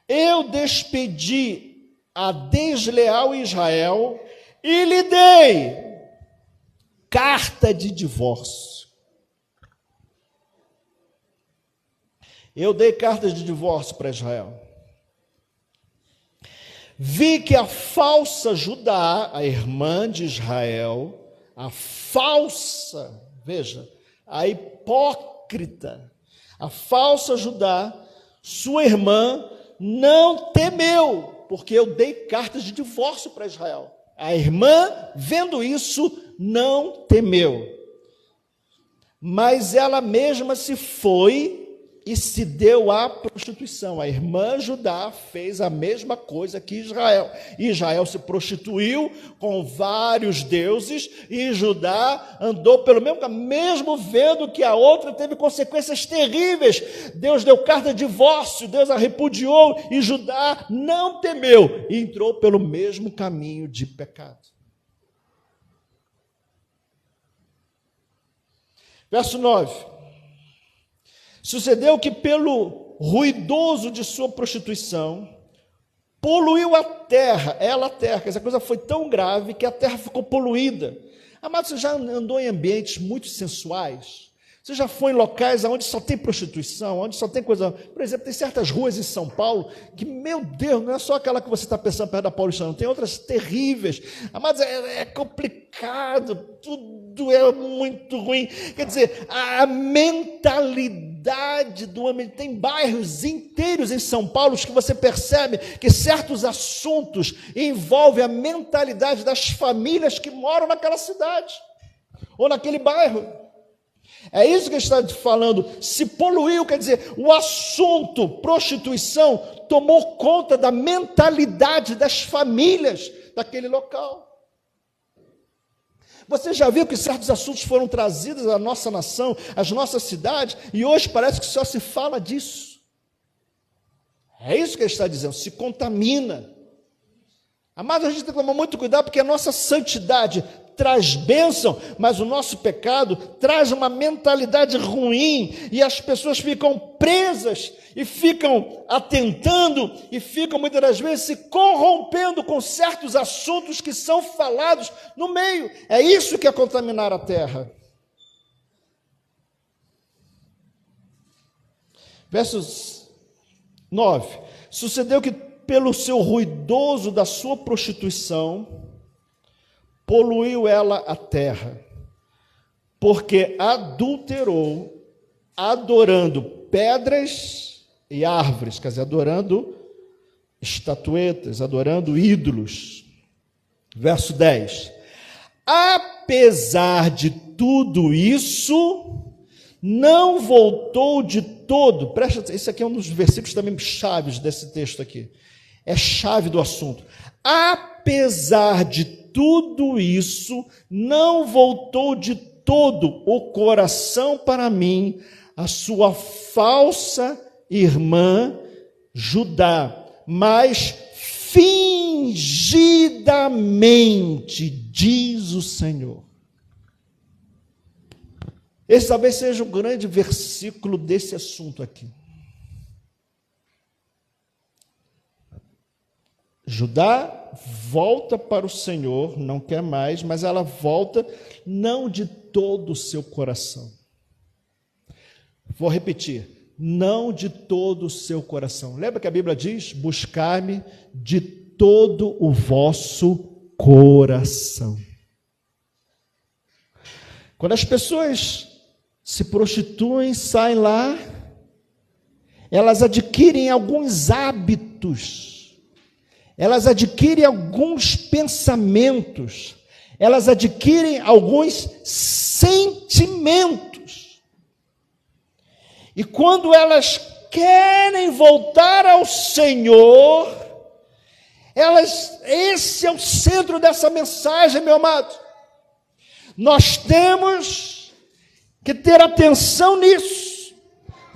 eu despedi a desleal Israel e lhe dei carta de divórcio. Eu dei cartas de divórcio para Israel. Vi que a falsa Judá, a irmã de Israel, a falsa, veja, a hipócrita, a falsa Judá, sua irmã, não temeu, porque eu dei cartas de divórcio para Israel. A irmã, vendo isso, não temeu. Mas ela mesma se foi e se deu à prostituição. A irmã Judá fez a mesma coisa que Israel. Israel se prostituiu com vários deuses e Judá andou pelo mesmo caminho, mesmo vendo que a outra teve consequências terríveis. Deus deu carta de divórcio, Deus a repudiou e Judá não temeu e entrou pelo mesmo caminho de pecado. Verso 9. Sucedeu que pelo ruidoso de sua prostituição, poluiu a terra, que essa coisa foi tão grave que a terra ficou poluída. Amado, você já andou em ambientes muito sensuais? Você já foi em locais onde só tem prostituição, onde só tem coisa... Por exemplo, tem certas ruas em São Paulo que, meu Deus, não é só aquela que você está pensando perto da Paulista, não. Tem outras terríveis. Amados, é complicado, tudo é muito ruim. Quer dizer, a mentalidade do homem... Tem bairros inteiros em São Paulo que você percebe que certos assuntos envolvem a mentalidade das famílias que moram naquela cidade ou naquele bairro. É isso que ele está falando, se poluiu, quer dizer, o assunto prostituição tomou conta da mentalidade das famílias daquele local. Você já viu que certos assuntos foram trazidos à nossa nação, às nossas cidades, e hoje parece que só se fala disso. É isso que ele está dizendo, se contamina. Amado, a gente tem que tomar muito cuidado, porque a nossa santidade traz bênção, mas o nosso pecado traz uma mentalidade ruim, e as pessoas ficam presas, e ficam atentando, e ficam muitas das vezes se corrompendo com certos assuntos que são falados no meio. É isso que é contaminar a terra. Versos 9. Sucedeu que, pelo seu ruidoso da sua prostituição, poluiu ela a terra, porque adulterou, adorando pedras e árvores, quer dizer, adorando estatuetas, adorando ídolos. Verso 10. Apesar de tudo isso, não voltou de todo. Presta atenção, esse aqui é um dos versículos também chaves desse texto aqui. É chave do assunto. Apesar de tudo isso, não voltou de todo o coração para mim, a sua falsa irmã Judá, mas fingidamente, diz o Senhor. Esse talvez seja o grande versículo desse assunto aqui. Judá volta para o Senhor, não quer mais, mas ela volta não de todo o seu coração. Vou repetir, não de todo o seu coração. Lembra que a Bíblia diz, buscar-me de todo o vosso coração. Quando as pessoas se prostituem, saem lá, elas adquirem alguns hábitos, elas adquirem alguns pensamentos, elas adquirem alguns sentimentos. E quando elas querem voltar ao Senhor, esse é o centro dessa mensagem, meu amado. Nós temos que ter atenção nisso.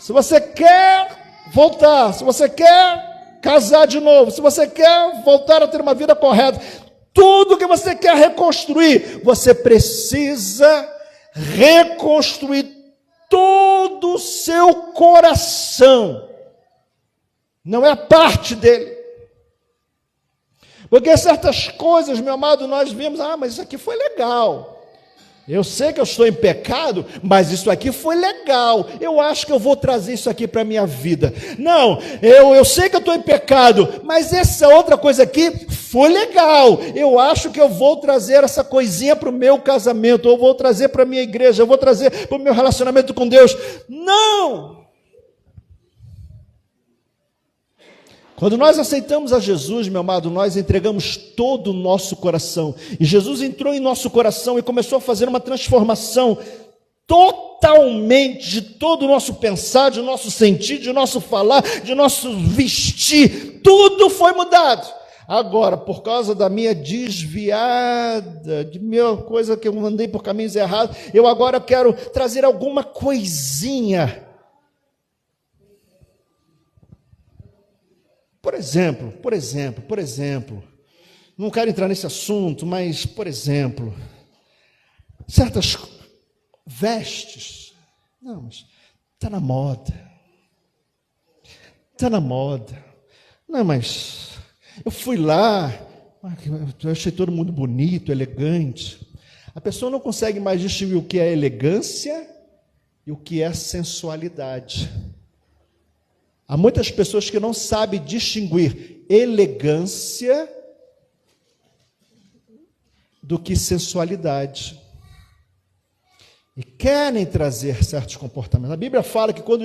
Se você quer voltar, se você quer casar de novo, se você quer voltar a ter uma vida correta, tudo que você quer reconstruir, você precisa reconstruir todo o seu coração. Não é parte dele. Porque certas coisas, meu amado, nós vimos, mas isso aqui foi legal. Eu sei que eu estou em pecado, mas isso aqui foi legal. Eu acho que eu vou trazer isso aqui para a minha vida. Não, eu sei que eu estou em pecado, mas essa outra coisa aqui foi legal. Eu acho que eu vou trazer essa coisinha para o meu casamento, ou vou trazer para a minha igreja, eu vou trazer para o meu relacionamento com Deus. Não! Quando nós aceitamos a Jesus, meu amado, nós entregamos todo o nosso coração. E Jesus entrou em nosso coração e começou a fazer uma transformação totalmente de todo o nosso pensar, de nosso sentir, de nosso falar, de nosso vestir. Tudo foi mudado. Agora, por causa da minha desviada, de minha coisa que eu andei por caminhos errados, eu agora quero trazer alguma coisinha. Por exemplo, não quero entrar nesse assunto, mas, por exemplo, certas vestes, não, mas está na moda, não, mas eu fui lá, eu achei todo mundo bonito, elegante. A pessoa não consegue mais distinguir o que é elegância e o que é sensualidade. Há muitas pessoas que não sabem distinguir elegância do que sensualidade. E querem trazer certos comportamentos. A Bíblia fala que quando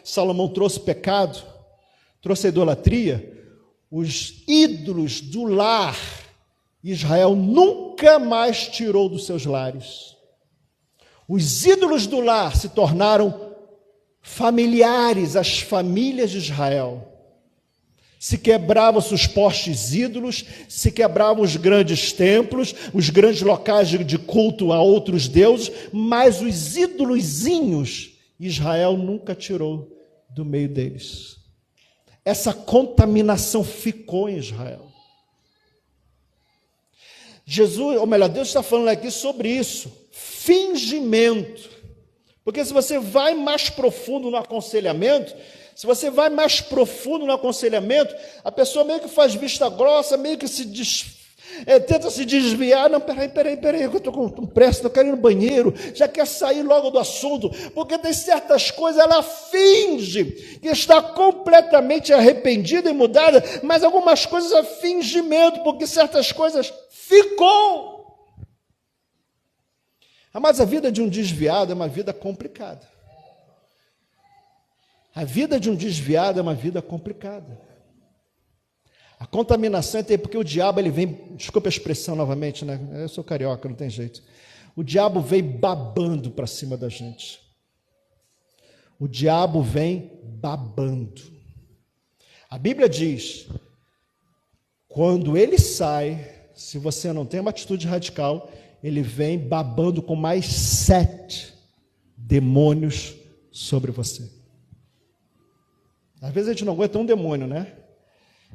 Salomão trouxe pecado, trouxe a idolatria, os ídolos do lar, Israel nunca mais tirou dos seus lares. Os ídolos do lar se tornaram familiares às famílias de Israel. Se quebravam os postes ídolos, se quebravam os grandes templos, os grandes locais de culto a outros deuses, mas os ídolozinhos Israel nunca tirou do meio deles. Essa contaminação ficou em Israel. Deus está falando aqui sobre isso, fingimento. Porque se você vai mais profundo no aconselhamento, a pessoa meio que faz vista grossa, meio que se Tenta se desviar, não, peraí, eu estou com pressa, eu quero ir no banheiro, já quer sair logo do assunto, porque tem certas coisas, ela finge que está completamente arrependida e mudada, mas algumas coisas é fingimento, porque certas coisas ficou. Mas a vida de um desviado é uma vida complicada. A vida de um desviado é uma vida complicada. A contaminação é porque o diabo, ele vem, desculpa a expressão novamente, né? Eu sou carioca, não tem jeito. O diabo vem babando para cima da gente. O diabo vem babando. A Bíblia diz, quando ele sai, se você não tem uma atitude radical, ele vem babando com mais 7 demônios sobre você. Às vezes a gente não aguenta um demônio, né?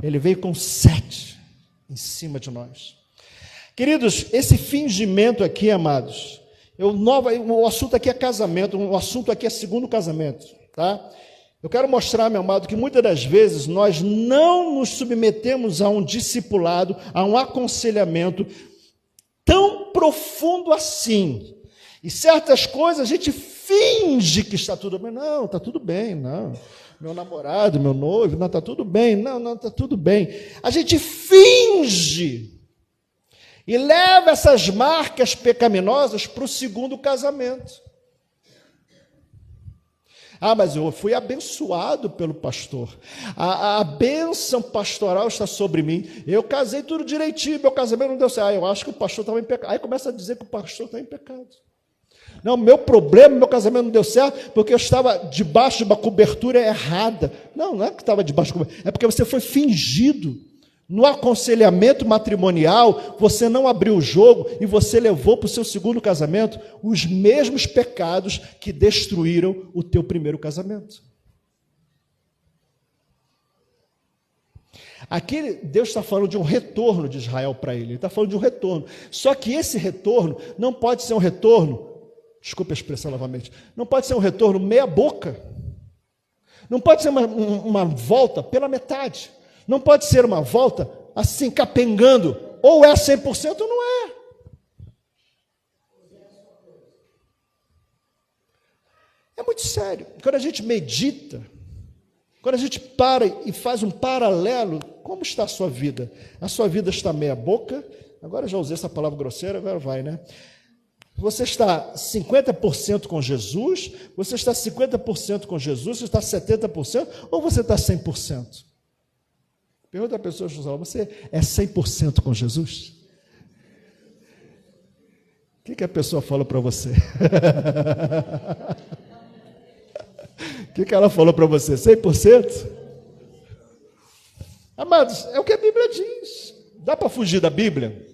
Ele veio com 7 em cima de nós. Queridos, esse fingimento aqui, amados, o assunto aqui é casamento, o assunto aqui é segundo casamento, tá? Eu quero mostrar, meu amado, que muitas das vezes nós não nos submetemos a um discipulado, a um aconselhamento tão profundo assim. E certas coisas a gente finge que está tudo bem. Não, está tudo bem, não. Meu namorado, meu noivo, não, está tudo bem. Não, está tudo bem. A gente finge e leva essas marcas pecaminosas para o segundo casamento. Mas eu fui abençoado pelo pastor. A bênção pastoral está sobre mim. Eu casei tudo direitinho, meu casamento não deu certo. Eu acho que o pastor estava em pecado. Aí começa a dizer que o pastor está em pecado. Não, meu problema, meu casamento não deu certo porque eu estava debaixo de uma cobertura errada. Não é que estava debaixo de cobertura, é porque você foi fingido. No aconselhamento matrimonial, você não abriu o jogo e você levou para o seu segundo casamento os mesmos pecados que destruíram o teu primeiro casamento. Aqui Deus está falando de um retorno de Israel para ele está falando de um retorno. Só que esse retorno não pode ser um retorno, desculpa a expressão novamente, não pode ser um retorno meia boca, não pode ser uma volta pela metade. Não pode ser uma volta assim, capengando. Ou é 100% ou não é. É muito sério. Quando a gente medita, quando a gente para e faz um paralelo, como está a sua vida? A sua vida está meia boca. Agora já usei essa palavra grosseira, agora vai, né? Você está 50% com Jesus, você está 50% com Jesus, você está 70%, ou você está 100%? Pergunta a pessoa, você é 100% com Jesus? O que a pessoa fala para você? O que ela falou para você? 100%? Amados, é o que a Bíblia diz. Dá para fugir da Bíblia?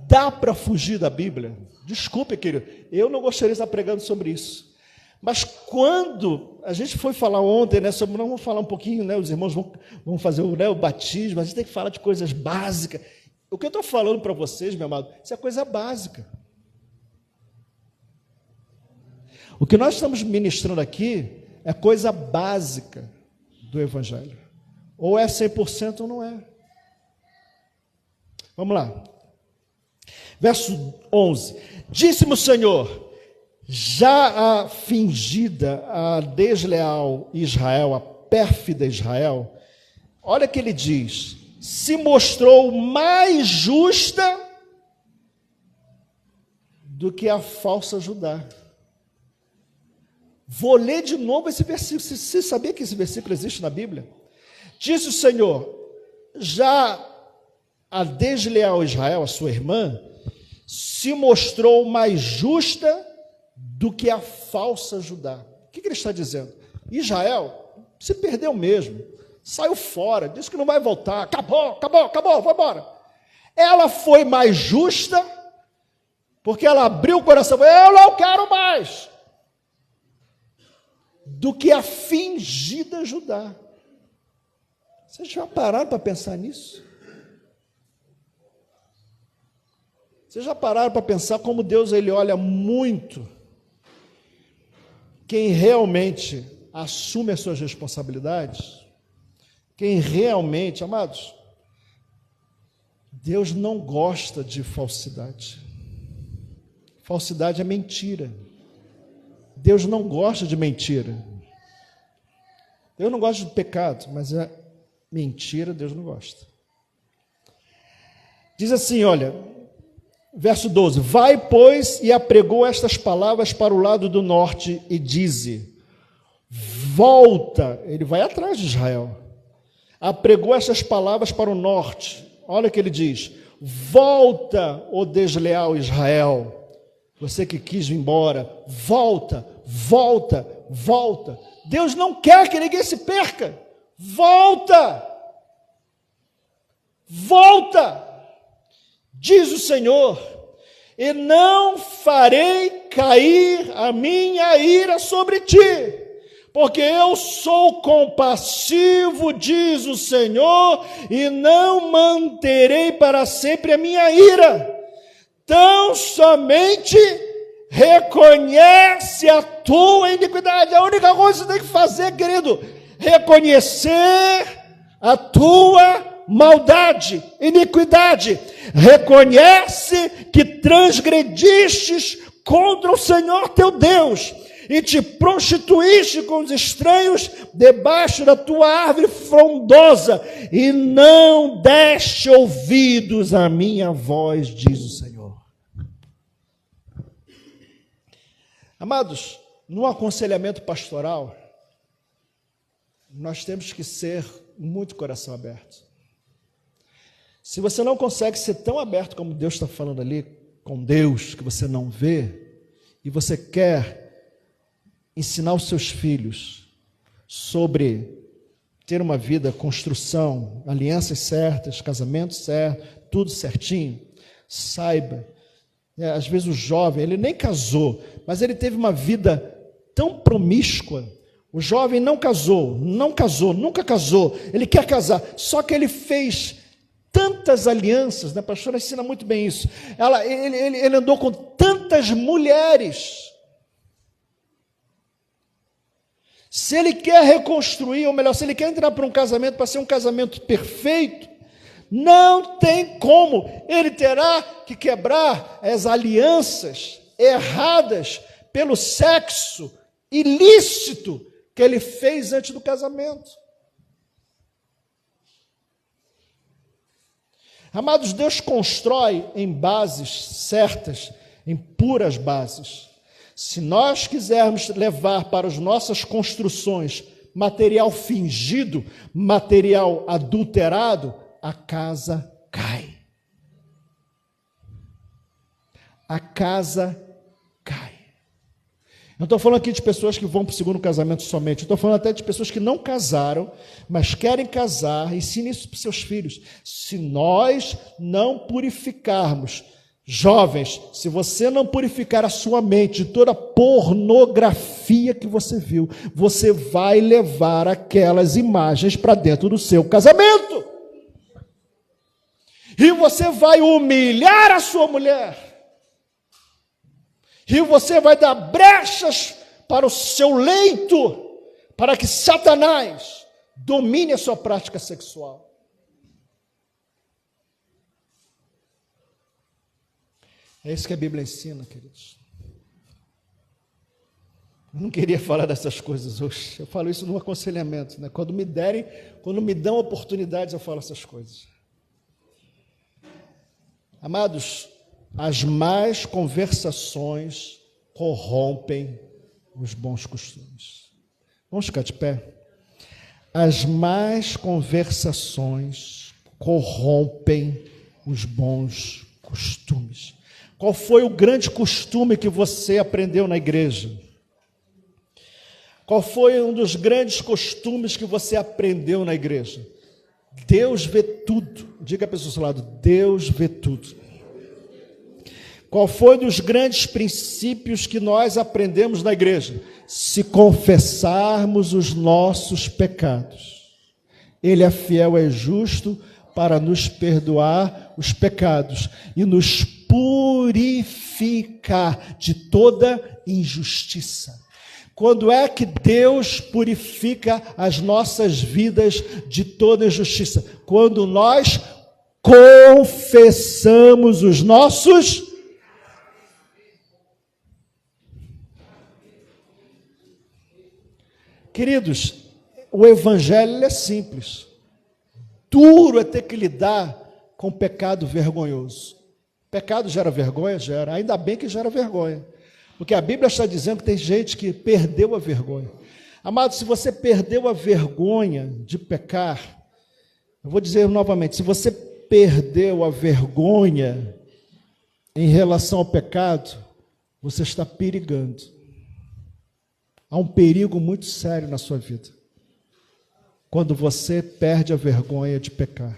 Dá para fugir da Bíblia? Desculpe, querido, eu não gostaria de estar pregando sobre isso. Mas quando a gente foi falar ontem, né, sobre, vamos falar um pouquinho, né, os irmãos vão fazer o batismo, a gente tem que falar de coisas básicas. O que eu estou falando para vocês, meu amado, isso é coisa básica. O que nós estamos ministrando aqui é coisa básica do Evangelho. Ou é 100% ou não é. Vamos lá. Verso 11. Disse-me o Senhor, já a fingida, a desleal Israel, a pérfida Israel, olha que ele diz, se mostrou mais justa do que a falsa Judá. Vou ler de novo esse versículo. Você sabia que esse versículo existe na Bíblia? Disse o Senhor, já a desleal Israel, a sua irmã, se mostrou mais justa do que a falsa Judá. O que ele está dizendo? Israel se perdeu mesmo, saiu fora, disse que não vai voltar, acabou, vai embora. Ela foi mais justa, porque ela abriu o coração, eu não quero mais, do que a fingida Judá. Vocês já pararam para pensar nisso? Vocês já pararam para pensar como Deus ele olha muito quem realmente assume as suas responsabilidades? Quem realmente, amados, Deus não gosta de falsidade. Falsidade é mentira. Deus não gosta de mentira. Deus não gosta de pecado, mas é mentira, Deus não gosta. Diz assim, olha, verso 12: vai, pois, e apregou estas palavras para o lado do norte, e dize: volta, ele vai atrás de Israel, apregou estas palavras para o norte, olha o que ele diz: volta, ó desleal Israel, você que quis ir embora, volta, volta, volta. Deus não quer que ninguém se perca, volta, volta, diz o Senhor, e não farei cair a minha ira sobre ti, porque eu sou compassivo, diz o Senhor, e não manterei para sempre a minha ira. Tão somente reconhece a tua iniquidade. A única coisa que você tem que fazer, querido, reconhecer a tua maldade, iniquidade. Reconhece que transgredistes contra o Senhor teu Deus e te prostituíste com os estranhos debaixo da tua árvore frondosa e não deste ouvidos à minha voz, diz o Senhor. Amados, no aconselhamento pastoral, nós temos que ser muito coração aberto. Se você não consegue ser tão aberto como Deus está falando ali, com Deus, que você não vê, e você quer ensinar os seus filhos sobre ter uma vida, construção, alianças certas, casamento certo, tudo certinho, saiba, às vezes o jovem, ele nem casou, mas ele teve uma vida tão promíscua. O jovem não casou, nunca casou, ele quer casar, só que ele fez tantas alianças, né? A pastora ensina muito bem isso, ele andou com tantas mulheres. Se ele quer reconstruir, ou melhor, se ele quer entrar para um casamento, para ser um casamento perfeito, não tem como, ele terá que quebrar as alianças erradas pelo sexo ilícito que ele fez antes do casamento. Amados, Deus constrói em bases certas, em puras bases. Se nós quisermos levar para as nossas construções material fingido, material adulterado, a casa cai. A casa cai. Não estou falando aqui de pessoas que vão para o segundo casamento somente, estou falando até de pessoas que não casaram, mas querem casar. Ensine isso para os seus filhos. Se nós não purificarmos, jovens, se você não purificar a sua mente de toda a pornografia que você viu, você vai levar aquelas imagens para dentro do seu casamento. E você vai humilhar a sua mulher. E você vai dar brechas para o seu leito, para que Satanás domine a sua prática sexual. É isso que a Bíblia ensina, queridos. Eu não queria falar dessas coisas hoje. Eu falo isso no aconselhamento, né? Quando me dão oportunidades, eu falo essas coisas. Amados, as más conversações corrompem os bons costumes. Vamos ficar de pé? As más conversações corrompem os bons costumes. Qual foi o grande costume que você aprendeu na igreja? Qual foi um dos grandes costumes que você aprendeu na igreja? Deus vê tudo. Diga a pessoa ao seu lado, Deus vê tudo. Qual foi um dos grandes princípios que nós aprendemos na igreja? Se confessarmos os nossos pecados, Ele é fiel e justo para nos perdoar os pecados e nos purificar de toda injustiça. Quando é que Deus purifica as nossas vidas de toda injustiça? Quando nós confessamos os nossos. Queridos, o evangelho é simples. Duro é ter que lidar com o pecado vergonhoso. Pecado gera vergonha? Gera. Ainda bem que gera vergonha. Porque a Bíblia está dizendo que tem gente que perdeu a vergonha. Amado, se você perdeu a vergonha de pecar, eu vou dizer novamente, se você perdeu a vergonha em relação ao pecado, você está perigando. Há um perigo muito sério na sua vida, quando você perde a vergonha de pecar.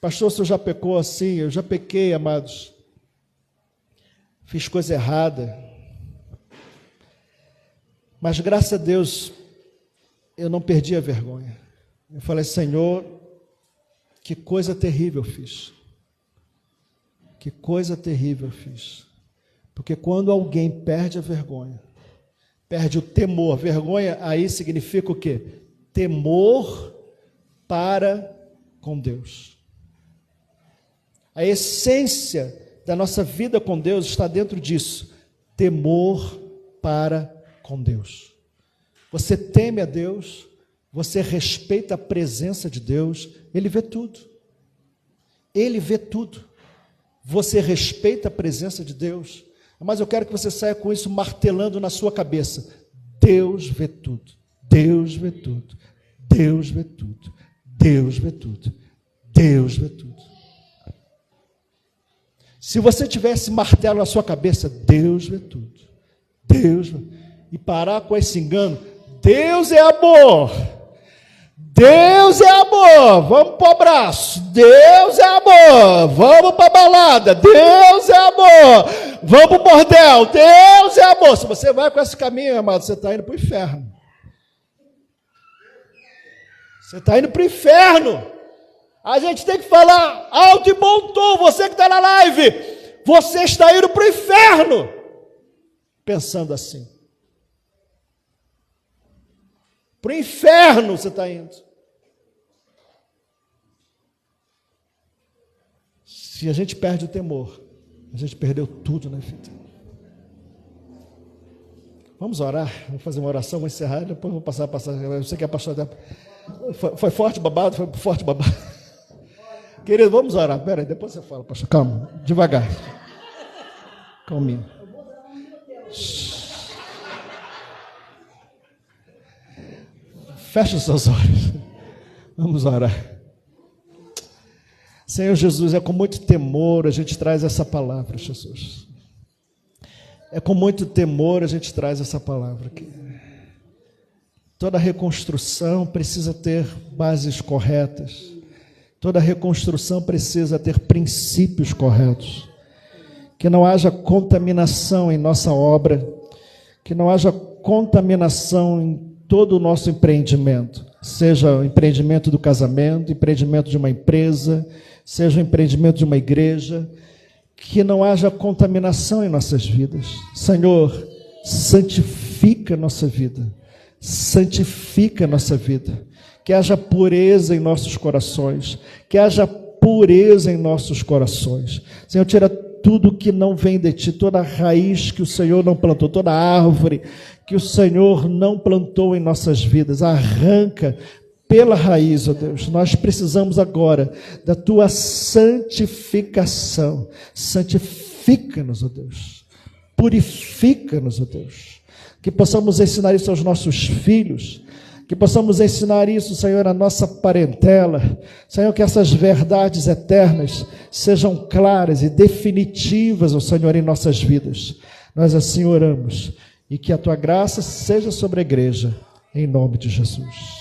Pastor, o senhor já pecou assim? Eu já pequei, amados. Fiz coisa errada. Mas graças a Deus, eu não perdi a vergonha. Eu falei, Senhor, que coisa terrível eu fiz. Que coisa terrível eu fiz. Porque quando alguém perde a vergonha, perde o temor, vergonha aí significa o quê? Temor para com Deus. A essência da nossa vida com Deus está dentro disso, temor para com Deus. Você teme a Deus, você respeita a presença de Deus, Ele vê tudo. Ele vê tudo. Você respeita a presença de Deus, mas eu quero que você saia com isso martelando na sua cabeça. Deus vê tudo, Deus vê tudo, Deus vê tudo, Deus vê tudo, Deus vê tudo. Se você tivesse martelo na sua cabeça, Deus vê tudo, Deus vê, e parar com esse engano, Deus é amor, Deus é amor, vamos para o abraço, Deus é amor, vamos para a balada, Deus é amor, vamos para o bordel, Deus é amor. Se você vai com esse caminho, amado, você está indo para o inferno. Você está indo para o inferno. A gente tem que falar alto e bom tom, você que está na live, você está indo para o inferno, pensando assim. Para o inferno você está indo. Se a gente perde o temor, a gente perdeu tudo na vida. Vamos orar, vamos fazer uma oração, vamos encerrar, depois vou passar. Eu sei que a pastora foi forte babado, foi forte babado. Querido, vamos orar. Pera aí, depois você fala, pastor. Calma, devagar. Calminho. Feche os seus olhos. Vamos orar. Senhor Jesus, é com muito temor a gente traz essa palavra, Jesus. É com muito temor a gente traz essa palavra aqui. Toda reconstrução precisa ter bases corretas. Toda reconstrução precisa ter princípios corretos. Que não haja contaminação em nossa obra. Que não haja contaminação em todo o nosso empreendimento. Seja o empreendimento do casamento, empreendimento de uma empresa, seja o empreendimento de uma igreja. Que não haja contaminação em nossas vidas. Senhor, santifica a nossa vida. Santifica a nossa vida. Que haja pureza em nossos corações. Que haja pureza em nossos corações. Senhor, tira tudo que não vem de Ti, toda raiz que o Senhor não plantou, toda árvore que o Senhor não plantou em nossas vidas. Arranca pela raiz, ó Deus. Nós precisamos agora da Tua santificação. Santifica-nos, ó Deus. Purifica-nos, ó Deus. Que possamos ensinar isso aos nossos filhos. Que possamos ensinar isso, Senhor, à nossa parentela. Senhor, que essas verdades eternas sejam claras e definitivas, ó Senhor, em nossas vidas. Nós assim oramos. E que a Tua graça seja sobre a igreja, em nome de Jesus.